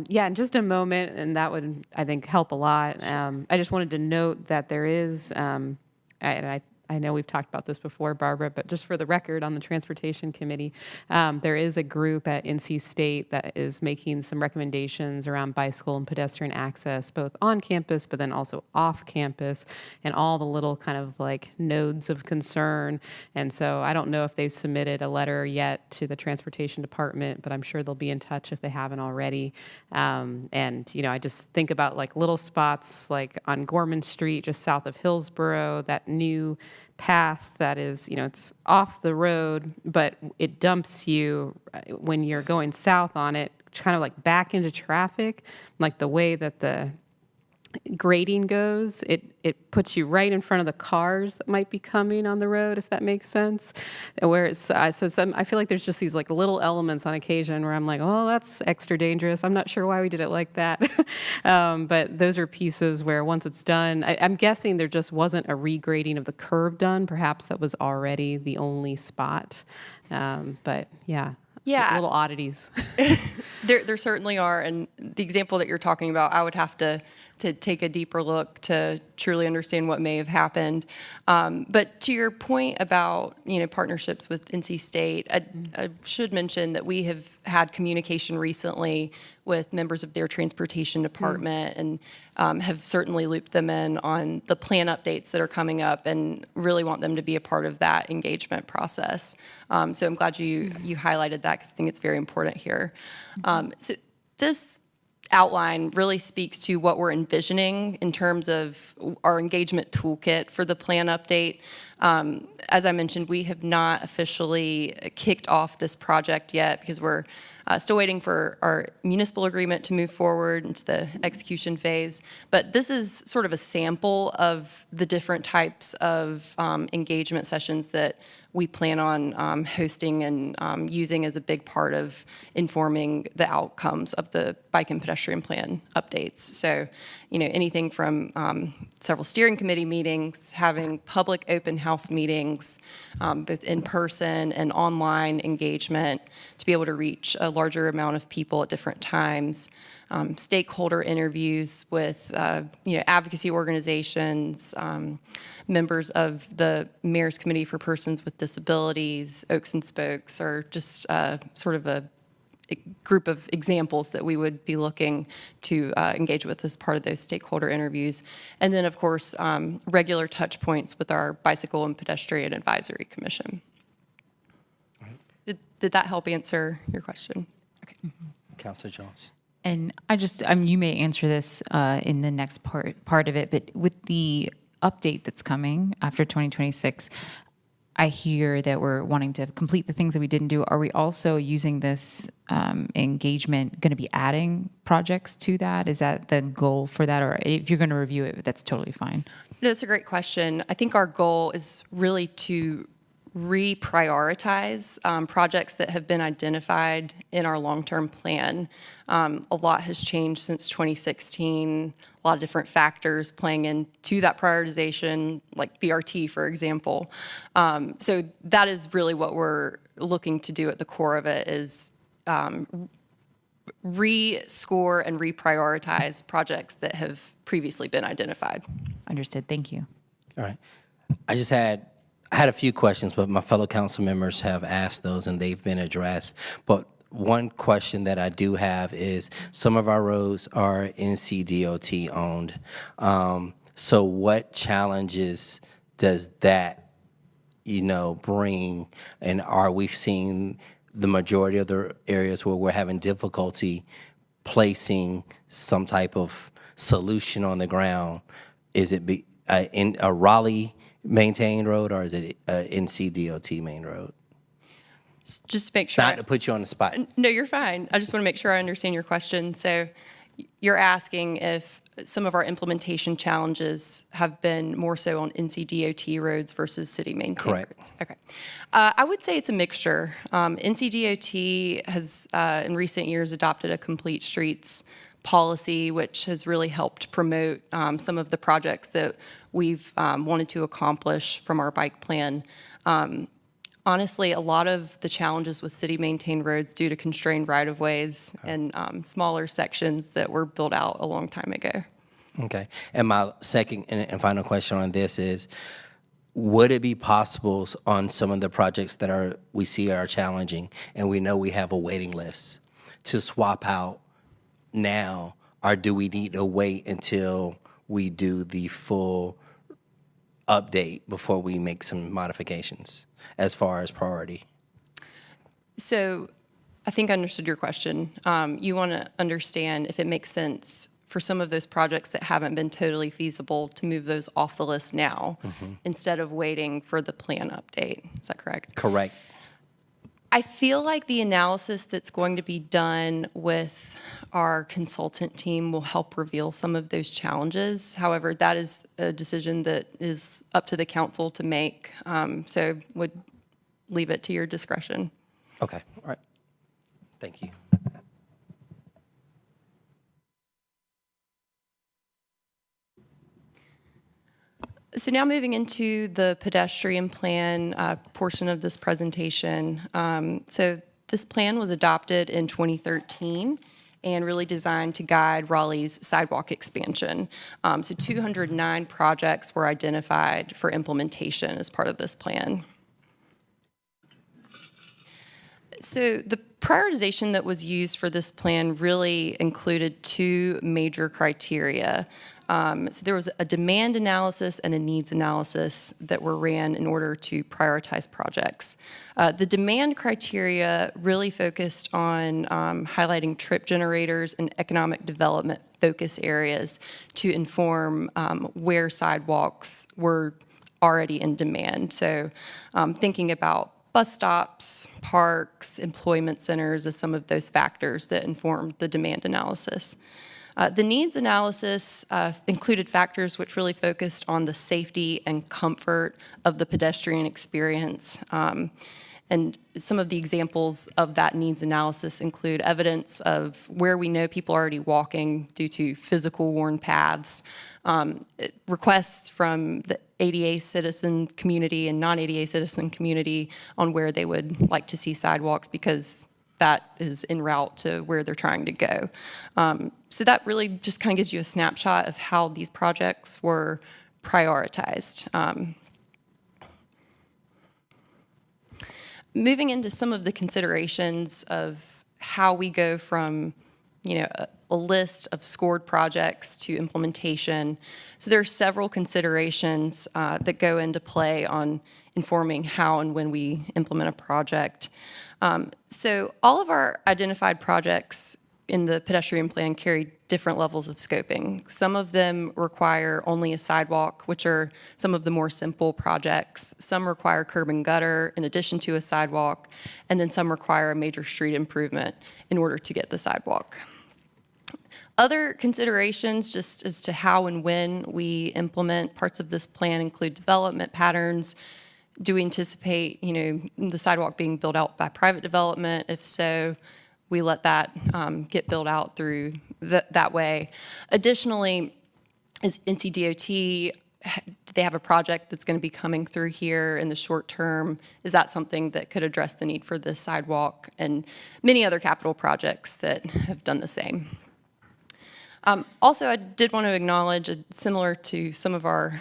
Yeah, in just a moment, and that would, I think, help a lot. I just wanted to note that there is, and I know we've talked about this before, Barbara, but just for the record, on the Transportation Committee, there is a group at NC State that is making some recommendations around bicycle and pedestrian access, both on campus, but then also off campus, and all the little kind of like nodes of concern. And so I don't know if they've submitted a letter yet to the Transportation Department, but I'm sure they'll be in touch if they haven't already. And, I just think about like little spots like on Gorman Street, just south of Hillsborough, that new path that is, it's off the road, but it dumps you when you're going south on it, kind of like back into traffic, like the way that the grading goes, it puts you right in front of the cars that might be coming on the road, if that makes sense. Whereas, I feel like there's just these like little elements on occasion where I'm like, oh, that's extra dangerous. I'm not sure why we did it like that. But those are pieces where once it's done, I'm guessing there just wasn't a regrading of the curb done. Perhaps that was already the only spot. But yeah. Yeah. Little oddities. There certainly are. And the example that you're talking about, I would have to take a deeper look to truly understand what may have happened. But to your point about, partnerships with NC State, I should mention that we have had communication recently with members of their transportation department and have certainly looped them in on the plan updates that are coming up and really want them to be a part of that engagement process. So I'm glad you highlighted that because I think it's very important here. So this outline really speaks to what we're envisioning in terms of our engagement toolkit for the plan update. As I mentioned, we have not officially kicked off this project yet because we're still waiting for our municipal agreement to move forward into the execution phase. But this is sort of a sample of the different types of engagement sessions that we plan on hosting and using as a big part of informing the outcomes of the bike and pedestrian plan updates. So, anything from several steering committee meetings, having public open house meetings, both in person and online engagement to be able to reach a larger amount of people at different times. Stakeholder interviews with advocacy organizations, members of the Mayor's Committee for Persons with Disabilities, Oaks and Spokes, are just sort of a group of examples that we would be looking to engage with as part of those stakeholder interviews. And then, of course, regular touch points with our Bicycle and Pedestrian Advisory Commission. Did that help answer your question? Okay. Councilor Jones. And you may answer this in the next part of it, but with the update that's coming after 2026, I hear that we're wanting to complete the things that we didn't do. Are we also using this engagement going to be adding projects to that? Is that the goal for that? Or if you're going to review it, that's totally fine. That's a great question. I think our goal is really to reprioritize projects that have been identified in our long-term plan. A lot has changed since 2016, a lot of different factors playing into that prioritization, like BRT, for example. So that is really what we're looking to do at the core of it is re-score and reprioritize projects that have previously been identified. Understood. Thank you. All right. I I had a few questions, but my fellow council members have asked those and they've been addressed. But one question that I do have is some of our roads are NCDOT owned. So what challenges does that, bring? And are we seeing the majority of the areas where we're having difficulty placing some type of solution on the ground? Is it in a Raleigh maintained road, or is it a NCDOT main road? Just to make sure. Not to put you on the spot. No, you're fine. I just want to make sure I understand your question. So you're asking if some of our implementation challenges have been more so on NCDOT roads versus city maintained Correct. roads. Okay. I would say it's a mixture. NCDOT has, in recent years, adopted a complete streets policy, which has really helped promote some of the projects that we've wanted to accomplish from our bike plan. Honestly, a lot of the challenges with city-maintained roads due to constrained right-of-ways and smaller sections that were built out a long time ago. Okay. And my second and final question on this is, would it be possible on some of the projects that we see are challenging, and we know we have a waiting list, to swap out now, or do we need to wait until we do the full update before we make some modifications as far as priority? So I think I understood your question. You want to understand if it makes sense for some of those projects that haven't been totally feasible to move those off the list now instead of waiting for the plan update. Is that correct? Correct. I feel like the analysis that's going to be done with our consultant team will help reveal some of those challenges. However, that is a decision that is up to the council to make. So would leave it to your discretion. Okay. All right. Thank you. So now moving into the pedestrian plan portion of this presentation. So this plan was adopted in 2013 and really designed to guide Raleigh's sidewalk expansion. So 209 projects were identified for implementation as part of this plan. So the prioritization that was used for this plan really included two major criteria. So there was a demand analysis and a needs analysis that were ran in order to prioritize projects. The demand criteria really focused on highlighting trip generators and economic development focus areas to inform where sidewalks were already in demand. So thinking about bus stops, parks, employment centers as some of those factors that informed the demand analysis. The needs analysis included factors which really focused on the safety and comfort of the pedestrian experience. And some of the examples of that needs analysis include evidence of where we know people are already walking due to physical worn paths, requests from the ADA citizen community and non-ADA citizen community on where they would like to see sidewalks because that is en route to where they're trying to go. So that really just kind of gives you a snapshot of how these projects were prioritized. Moving into some of the considerations of how we go from, a list of scored projects to implementation. So there are several considerations that go into play on informing how and when we implement a project. So all of our identified projects in the pedestrian plan carry different levels of scoping. Some of them require only a sidewalk, which are some of the more simple projects. Some require curb and gutter in addition to a sidewalk, and then some require a major street improvement in order to get the sidewalk. Other considerations just as to how and when we implement parts of this plan include development patterns. Do we anticipate, the sidewalk being built out by private development? If so, we let that get built out through that way. Additionally, is NCDOT, do they have a project that's going to be coming through here in the short term? Is that something that could address the need for this sidewalk? And many other capital projects that have done the same. Also, I did want to acknowledge, similar to some of our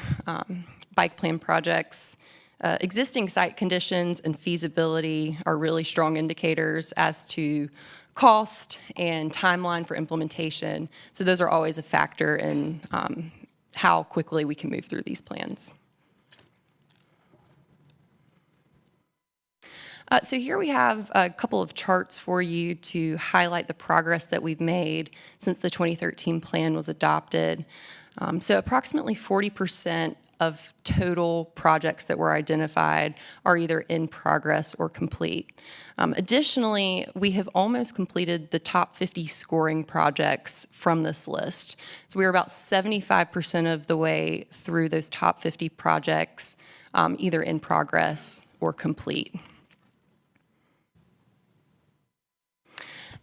bike plan projects, Existing site conditions and feasibility are really strong indicators as to cost and timeline for implementation. So those are always a factor in how quickly we can move through these plans. So here we have a couple of charts for you to highlight the progress that we've made since the 2013 plan was adopted. So approximately 40% of total projects that were identified are either in progress or complete. Additionally, we have almost completed the top 50 scoring projects from this list. So we're about 75% of the way through those top 50 projects, either in progress or complete.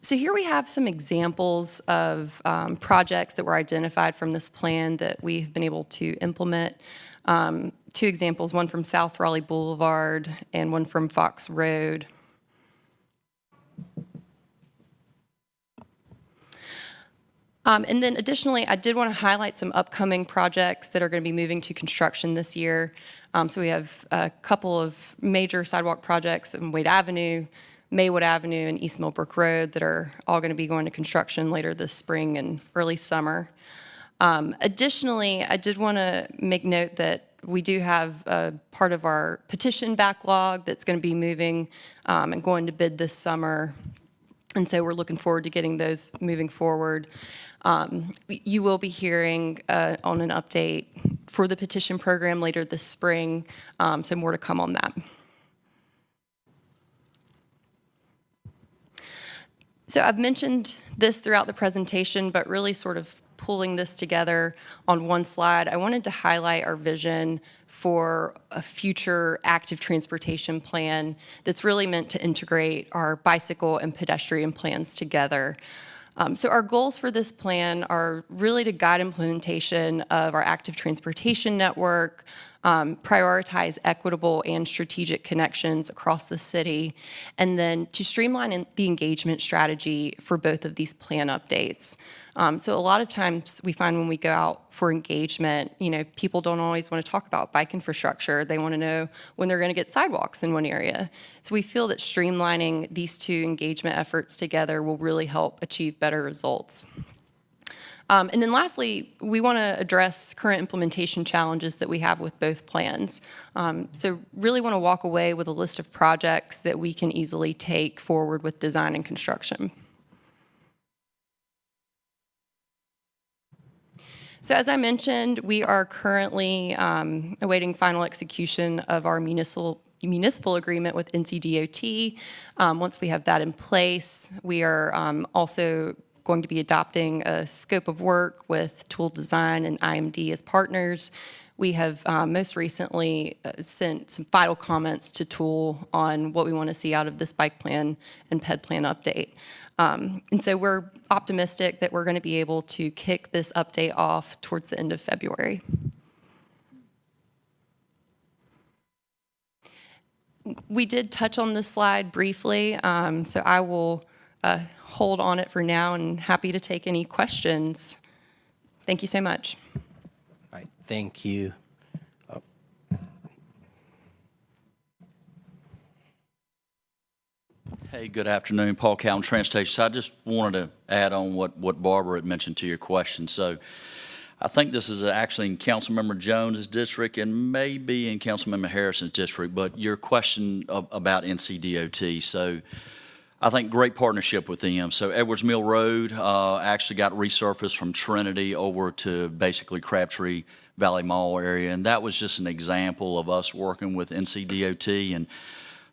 So here we have some examples of projects that were identified from this plan that we've been able to implement. Two examples, one from South Raleigh Boulevard and one from Fox Road. And then additionally, I did want to highlight some upcoming projects that are going to be moving to construction this year. So we have a couple of major sidewalk projects in Wade Avenue, Maywood Avenue, and East Millbrook Road that are all going to be going to construction later this spring and early summer. Additionally, I did want to make note that we do have a part of our petition backlog that's going to be moving and going to bid this summer. And so we're looking forward to getting those moving forward. You will be hearing on an update for the petition program later this spring, so more to come on that. So I've mentioned this throughout the presentation, but really sort of pulling this together on one slide, I wanted to highlight our vision for a future active transportation plan that's really meant to integrate our bicycle and pedestrian plans together. So our goals for this plan are really to guide implementation of our active transportation network, prioritize equitable and strategic connections across the city, and then to streamline the engagement strategy for both of these plan updates. So a lot of times we find when we go out for engagement, people don't always want to talk about bike infrastructure. They want to know when they're going to get sidewalks in one area. So we feel that streamlining these two engagement efforts together will really help achieve better results. And then lastly, we want to address current implementation challenges that we have with both plans. So really want to walk away with a list of projects that we can easily take forward with design and construction. So as I mentioned, we are currently awaiting final execution of our municipal agreement with NCDOT. Once we have that in place, we are also going to be adopting a scope of work with Tool Design and IMD as partners. We have most recently sent some final comments to Tool on what we want to see out of this bike plan and ped plan update. And so we're optimistic that we're going to be able to kick this update off towards the end of February. We did touch on this slide briefly, so I will hold on it for now and happy to take any questions. Thank you so much. All right, thank you. Hey, good afternoon. Paul Calvin, Transportation. So I just wanted to add on what Barbara had mentioned to your question. So I think this is actually in Councilmember Jones's district and maybe in Councilmember Harrison's district, but your question about NCDOT. So I think great partnership with them. So Edwards Mill Road actually got resurfaced from Trinity over to basically Crabtree Valley Mall area, and that was just an example of us working with NCDOT. And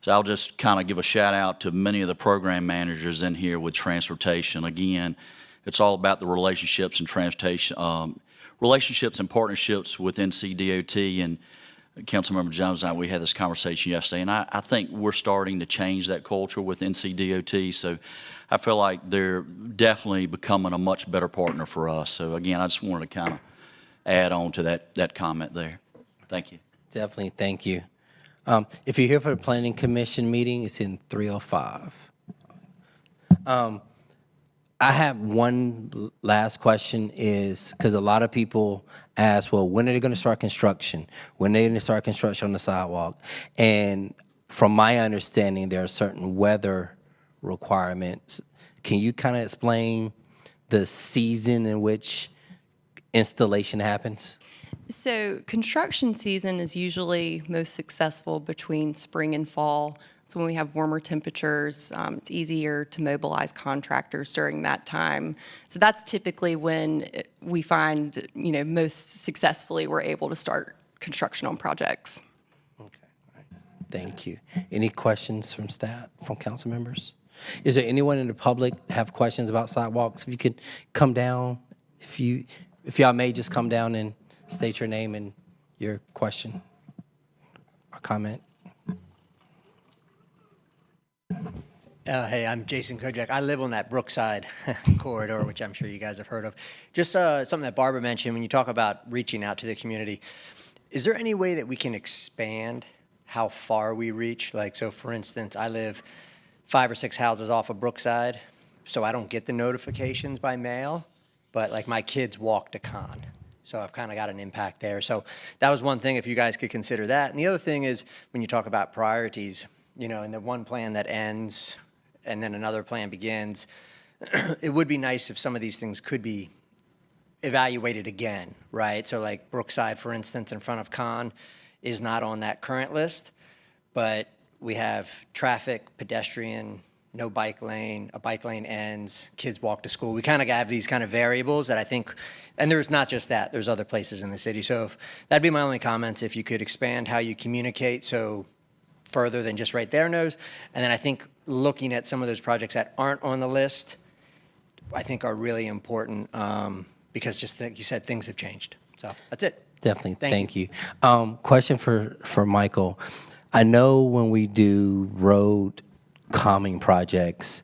so I'll just kind of give a shout out to many of the program managers in here with transportation. Again, it's all about the relationships and transportation, relationships and partnerships with NCDOT. And Councilmember Jones and I, we had this conversation yesterday, and I think we're starting to change that culture with NCDOT. So I feel like they're definitely becoming a much better partner for us. So again, I just wanted to kind of add on to that comment there. Thank you. Definitely, thank you. If you're here for the Planning Commission meeting, it's in 305. I have one last question is, because a lot of people ask, well, when are they going to start construction? When are they going to start construction on the sidewalk? And from my understanding, there are certain weather requirements. Can you kind of explain the season in which installation happens? So construction season is usually most successful between spring and fall. So when we have warmer temperatures, it's easier to mobilize contractors during that time. So that's typically when we find, most successfully we're able to start construction on projects. Okay, all right. Thank you. Any questions from staff, from council members? Is there anyone in the public have questions about sidewalks? If you could come down, if y'all may just come down and state your name and your question or comment. Hey, I'm Jason Kojak. I live on that Brookside corridor, which I'm sure you guys have heard of. Just something that Barbara mentioned when you talk about reaching out to the community. Is there any way that we can expand how far we reach? Like, so for instance, I live 5 or 6 houses off of Brookside, so I don't get the notifications by mail, but like my kids walk to con. So I've kind of got an impact there. So that was one thing, if you guys could consider that. And the other thing is when you talk about priorities, in the one plan that ends and then another plan begins, it would be nice if some of these things could be evaluated again, right? So like Brookside, for instance, in front of Con is not on that current list, but we have traffic, pedestrian, no bike lane, a bike lane ends, kids walk to school. We kind of have these kind of variables that I think, and there's not just that, there's other places in the city. So that'd be my only comments, if you could expand how you communicate so further than just right there knows. And then I think looking at some of those projects that aren't on the list, I think are really important because just like you said, things have changed. So that's it. Definitely, Thank you. Question for Michael. I know when we do road calming projects,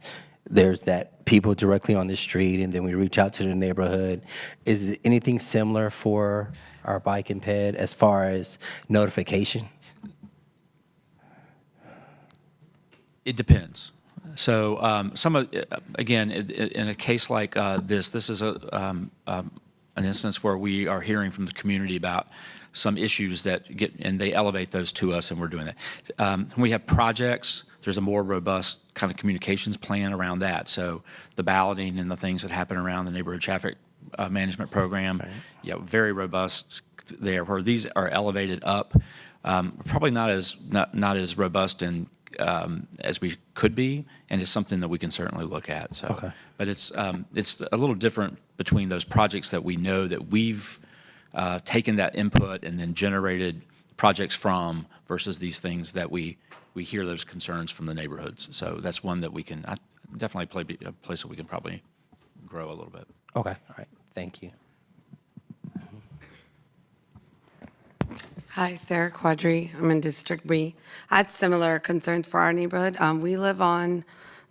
there's that people directly on the street, and then we reach out to the neighborhood. Is anything similar for our bike and ped as far as notification? It depends. So again, in a case like this is an instance where we are hearing from the community about some issues and they elevate those to us, and we're doing that. When we have projects, there's a more robust kind of communications plan around that. So the balloting and the things that happen around the neighborhood traffic management program, right. Very robust there. Where these are elevated up, probably not as robust and as we could be, and it's something that we can certainly look at. So, okay. But it's a little different between those projects that we know that we've taken that input and then generated projects from versus these things that we hear those concerns from the neighborhoods. So that's one that we can definitely be a place that we can probably grow a little bit. Okay. All right. Thank you. Hi, Sarah Quadri. I'm in District B. I had similar concerns for our neighborhood. We live on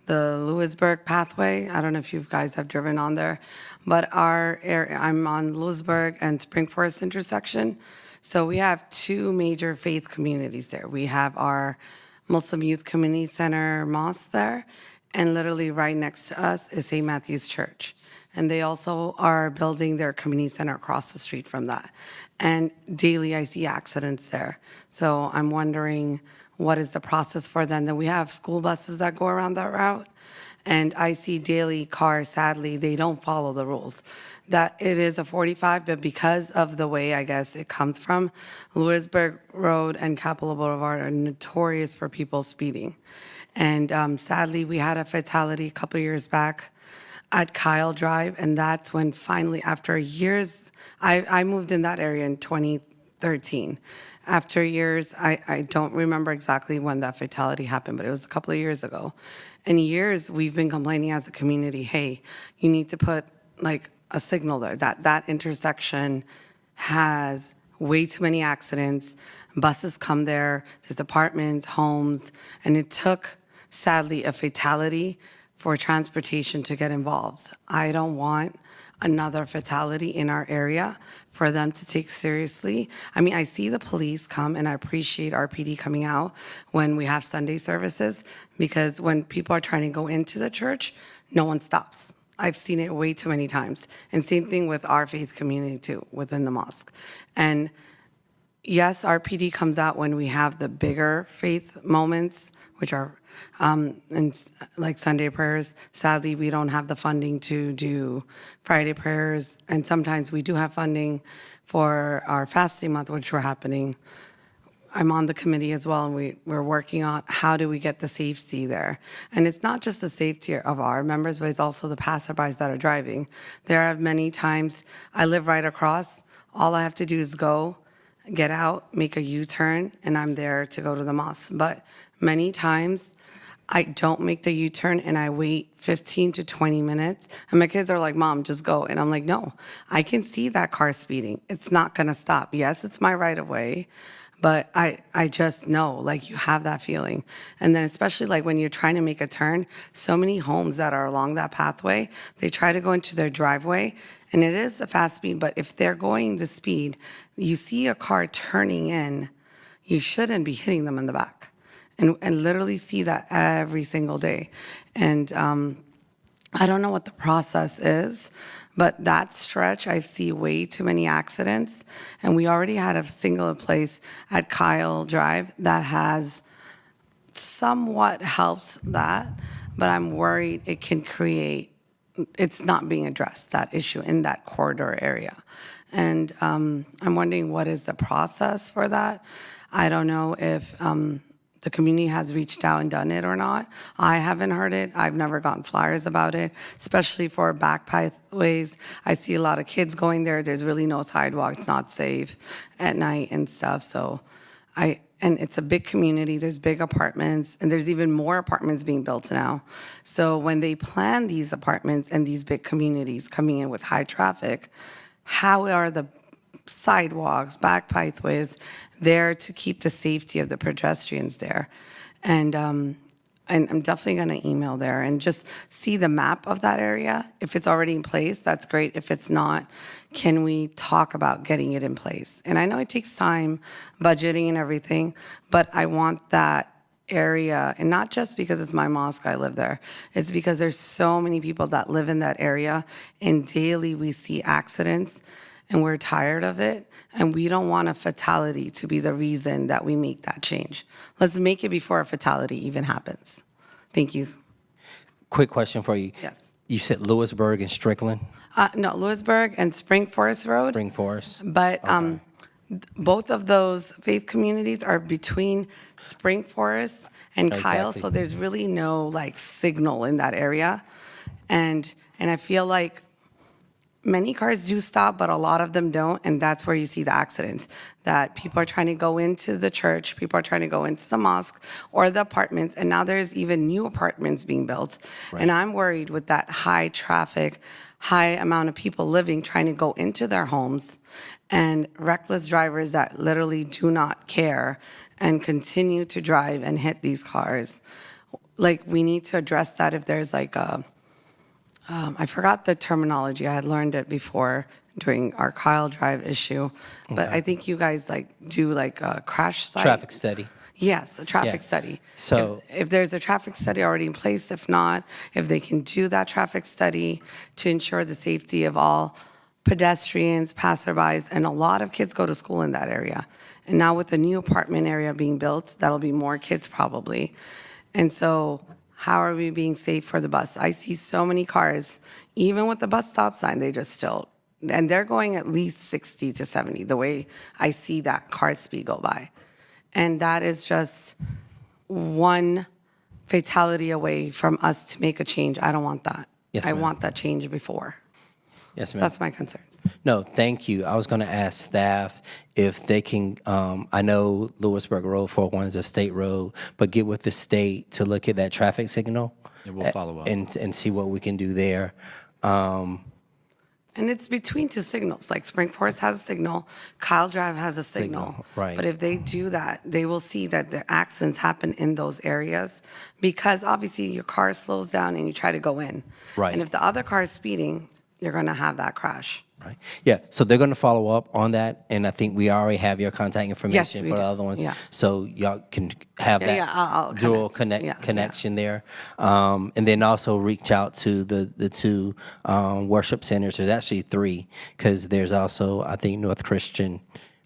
the Lewisburg pathway. I don't know if you guys have driven on there, but our area, I'm on Lewisburg and Spring Forest intersection. So we have 2 major faith communities there. We have our Muslim Youth Community Center mosque there, and literally right next to us is St. Matthew's Church. And they also are building their community center across the street from that. And daily I see accidents there. So I'm wondering what is the process for them. Then we have school buses that go around that route. And I see daily cars, sadly, they don't follow the rules. That it is a 45, but because of the way, I guess, it comes from, Lewisburg Road and Capitol Boulevard are notorious for people speeding. And sadly, we had a fatality a couple years back at Kyle Drive, and that's when finally, after years, I moved in that area in 2013. After years, I don't remember exactly when that fatality happened, but it was a couple of years ago. And years, we've been complaining as a community, hey, you need to put like a signal there. That intersection has way too many accidents. Buses come there, there's apartments, homes, and it took, sadly, a fatality for transportation to get involved. I don't want another fatality in our area for them to take seriously. I mean, I see the police come, and I appreciate our PD coming out when we have Sunday services, because when people are trying to go into the church, no one stops. I've seen it way too many times. And same thing with our faith community too, within the mosque. And yes, our PD comes out when we have the bigger faith moments, which are like Sunday prayers. Sadly, we don't have the funding to do Friday prayers, and sometimes we do have funding for our fasting month, which we're happening. I'm on the committee as well, and we're working on how do we get the safety there. And it's not just the safety of our members, but it's also the passerbys that are driving. There are many times, I live right across, all I have to do is go, get out, make a U-turn, and I'm there to go to the mosque. But many times, I don't make the U-turn and I wait 15 to 20 minutes. And my kids are like, Mom, just go. And I'm like, no, I can see that car speeding. It's not gonna stop. Yes, it's my right of way, but I just know, like, you have that feeling. And then especially like when you're trying to make a turn, so many homes that are along that pathway, they try to go into their driveway, and it is a fast speed, but if they're going the speed, you see a car turning in, you shouldn't be hitting them in the back. And literally see that every single day. And I don't know what the process is, but that stretch, I see way too many accidents. And we already had a single place at Kyle Drive that has somewhat helps that, but I'm worried it can create, it's not being addressed, that issue in that corridor area. And I'm wondering what is the process for that. I don't know if the community has reached out and done it or not. I haven't heard it. I've never gotten flyers about it, especially for back pathways. I see a lot of kids going there. There's really no sidewalk. It's not safe at night and stuff. So and it's a big community. There's big apartments, and there's even more apartments being built now. So when they plan these apartments and these big communities coming in with high traffic, how are the sidewalks, back pathways there to keep the safety of the pedestrians there? And I'm definitely going to email there and just see the map of that area. If it's already in place, that's great. If it's not, can we talk about getting it in place? And I know it takes time, budgeting and everything, but I want that area, and not just because it's my mosque, I live there. It's because there's so many people that live in that area, and daily we see accidents, and we're tired of it, and we don't want a fatality to be the reason that we make that change. Let's make it before a fatality even happens. Thank you. Quick question for you. Yes. You said Lewisburg and Strickland? No, Lewisburg and Spring Forest Road. Spring Forest? But both of those faith communities are between Spring Forest and Kyle, Exactly. so there's really no like signal in that area. And I feel like many cars do stop, but a lot of them don't, and that's where you see the accidents. That people are trying to go into the church, people are trying to go into the mosque or the apartments, and now there's even new apartments being built. Right. And I'm worried with that high traffic, high amount of people living, trying to go into their homes, and reckless drivers that literally do not care and continue to drive and hit these cars. Like, we need to address that if there's like a, I forgot the terminology. I had learned it before during our Kyle Drive issue, but I think you guys like do like a crash site. Traffic study. Yes, a traffic Yeah. study. So- if there's a traffic study already in place, if not, if they can do that traffic study to ensure the safety of all pedestrians, passerbys, and a lot of kids go to school in that area. And now with the new apartment area being built, that'll be more kids probably. And so how are we being safe for the bus? I see so many cars, even with the bus stop sign, they just still, and they're going at least 60 to 70, the way I see that car speed go by. And that is just one fatality away from us to make a change. I don't want that. Yes, I ma'am. want that change before. Yes, ma'am. That's my concerns. No, thank you. I was going to ask staff if they can, I know Lewisburg Road 401 is a state road, but get with the state to look at that traffic signal. And we'll follow up. And see what we can do there. And it's between two signals. Like Spring Forest has a signal, Kyle Drive has a signal. right. But if they do that, they will see that the accidents happen in those areas because obviously your car slows down and you try to go in. Right. And if the other car is speeding, you're going to have that crash. Right. Yeah. So they're going to follow up on that, and I think we already have your contact information we for the do. other ones. Yeah. So y'all can have that I'll dual connect. connection there, and then also reach out to the two worship centers. There's actually three because there's also I think North Christian.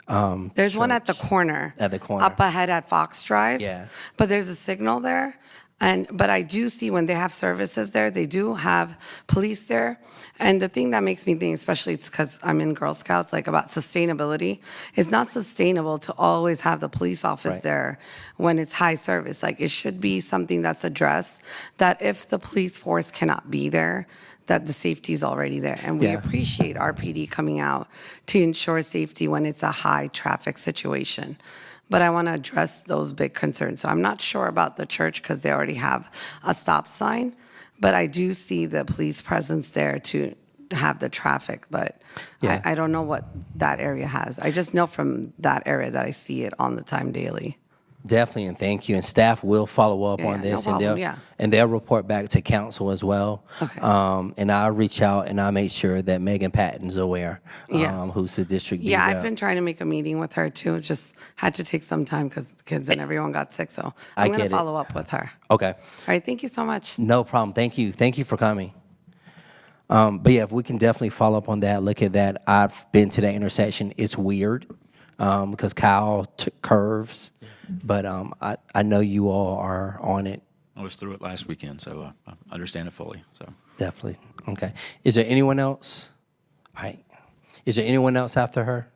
There's one at the Church. corner. At the corner. Up ahead at Fox Drive. Yeah. But there's a signal there. But I do see when they have services there, they do have police there. And the thing that makes me think, especially it's because I'm in Girl Scouts, like about sustainability, it's not sustainable to always have the police office Right. there when it's high service. Like it should be something that's addressed, that if the police force cannot be there, that the safety is already there. And we Yeah. appreciate our PD coming out to ensure safety when it's a high traffic situation. But I want to address those big concerns. So I'm not sure about the church because they already have a stop sign, but I do see the police presence there to have the traffic. But Yeah. I don't know what that area has. I just know from that area that I see it on the time daily. Definitely, and thank you. And staff will follow up Yeah, on yeah, no this, problem, yeah. and they'll report back to council as well. Okay. And I'll reach out and I'll make sure that Megan Patton's aware, Yeah. who's the district. Yeah, D I've rep. been trying to make a meeting with her too. Just had to take some time because the kids and everyone got sick. So I'm going get to it. follow up with her. Okay, All right, thank you so much. no problem. Thank you for coming. But yeah, if we can definitely follow up on that, look at that. I've been to that intersection. It's weird because Kyle took curves, but I know you all are on it. I was through it last weekend, so I understand it fully. So Definitely. Okay. Is there anyone else? All right. Is there anyone else after her?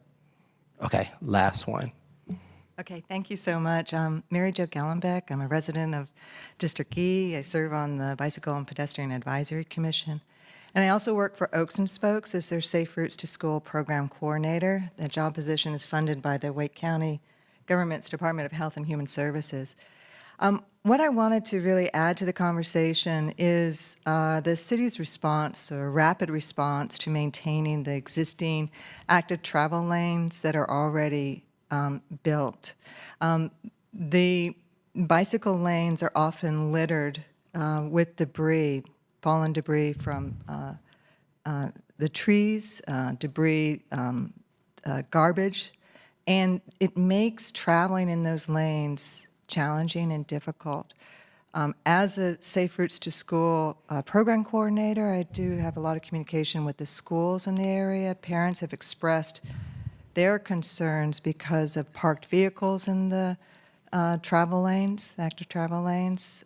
Okay, last one. Okay, thank you so much. Mary Jo Gallenbeck. I'm a resident of District E. I serve on the Bicycle and Pedestrian Advisory Commission. And I also work for Oaks and Spokes as their Safe Routes to School program coordinator. That job position is funded by the Wake County Government's Department of Health and Human Services. What I wanted to really add to the conversation is the city's response, or rapid response, to maintaining the existing active travel lanes that are already built. The bicycle lanes are often littered with debris, fallen debris from the trees, debris, garbage, and it makes traveling in those lanes challenging and difficult. As a Safe Routes to School program coordinator, I do have a lot of communication with the schools in the area. Parents have expressed their concerns because of parked vehicles in the travel lanes, active travel lanes,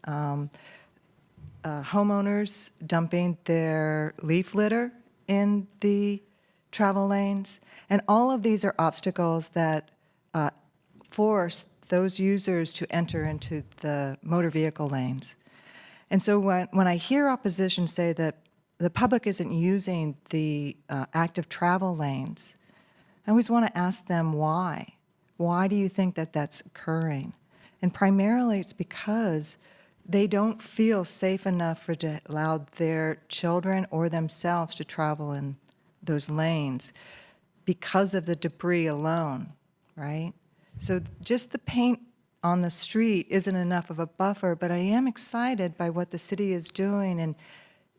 homeowners dumping their leaf litter in the travel lanes. And all of these are obstacles that force those users to enter into the motor vehicle lanes. And so when I hear opposition say that the public isn't using the active travel lanes, I always want to ask them why. Why do you think that that's occurring? And primarily it's because they don't feel safe enough to allow their children or themselves to travel in those lanes because of the debris alone, right? So just the paint on the street isn't enough of a buffer, but I am excited by what the city is doing and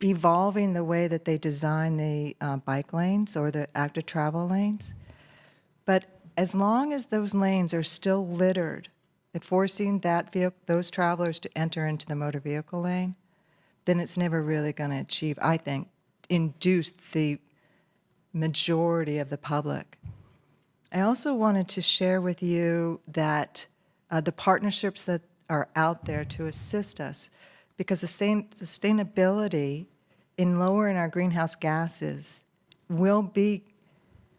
evolving the way that they design the bike lanes or the active travel lanes. But as long as those lanes are still littered, at forcing those travelers to enter into the motor vehicle lane, then it's never really going to achieve, I think, induce the majority of the public. I also wanted to share with you that the partnerships that are out there to assist us, because the sustainability in lowering our greenhouse gases will be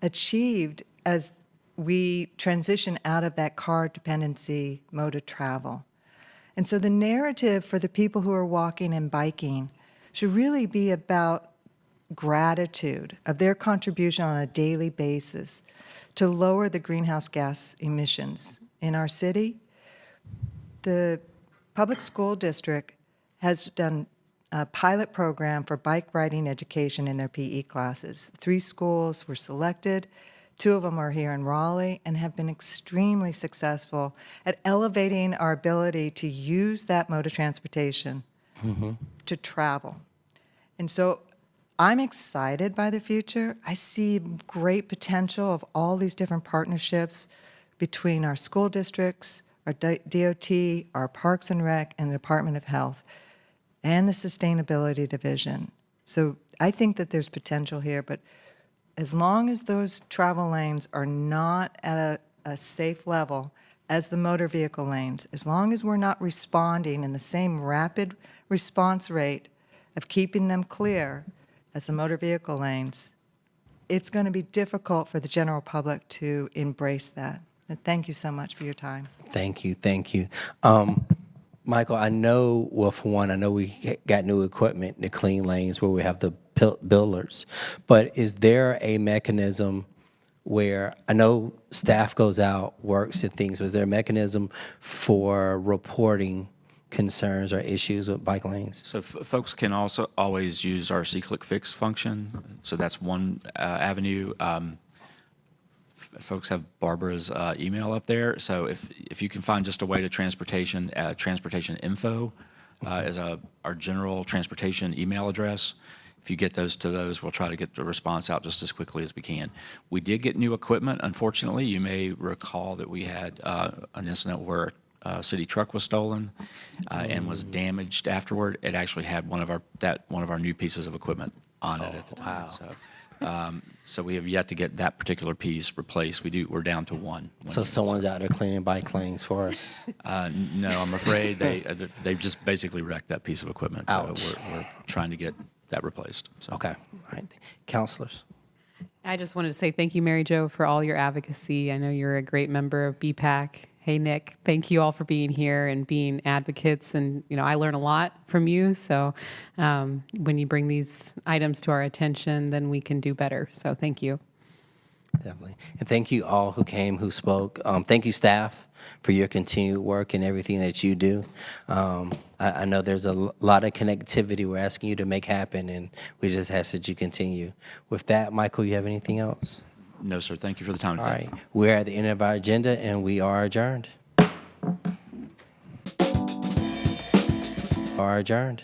achieved as we transition out of that car dependency mode of travel. And so the narrative for the people who are walking and biking should really be about gratitude of their contribution on a daily basis to lower the greenhouse gas emissions in our city. The public school district has done a pilot program for bike riding education in their PE classes. 3 schools were selected. 2 of them are here in Raleigh and have been extremely successful at elevating our ability to use that mode of transportation to travel. And so I'm excited by the future. I see great potential of all these different partnerships between our school districts, our DOT, our Parks and Rec, and the Department of Health, and the Sustainability Division. So I think that there's potential here, but as long as those travel lanes are not at a safe level as the motor vehicle lanes, as long as we're not responding in the same rapid response rate of keeping them clear as the motor vehicle lanes, it's going to be difficult for the general public to embrace that. And thank you so much for your time. Thank you, thank you. Michael, I know, well, for one, I know we got new equipment, the clean lanes where we have the builders, but is there a mechanism where, I know staff goes out, works and things, was there a mechanism for reporting concerns or issues with bike lanes? So folks can also always use our see-click fix function. So that's one avenue. Folks have Barbara's email up there. So if you can find just a way to transportation info as our general transportation email address. If you get those, we'll try to get the response out just as quickly as we can. We did get new equipment, unfortunately. You may recall that we had an incident where a city truck was stolen and was damaged afterward. It actually had one of our new pieces of equipment on it at the time. Wow. So we have yet to get that particular piece replaced. We're down to one. So someone's out there cleaning bike lanes for us? No, I'm afraid they've just basically wrecked that piece of equipment. Ouch. So we're trying to get that replaced. So. Okay, all right. Counselors? I just wanted to say thank you, Mary Jo, for all your advocacy. I know you're a great member of BPAC. Hey, Nick, thank you all for being here and being advocates. And, I learn a lot from you. So when you bring these items to our attention, then we can do better. So thank you. Definitely. And thank you all who came, who spoke. Thank you, staff, for your continued work and everything that you do. I know there's a lot of connectivity we're asking you to make happen, and we just ask that you continue. With that, Michael, you have anything else? No, sir. Thank you for the time All today. right. We're at the end of our agenda, and we are adjourned. Are adjourned.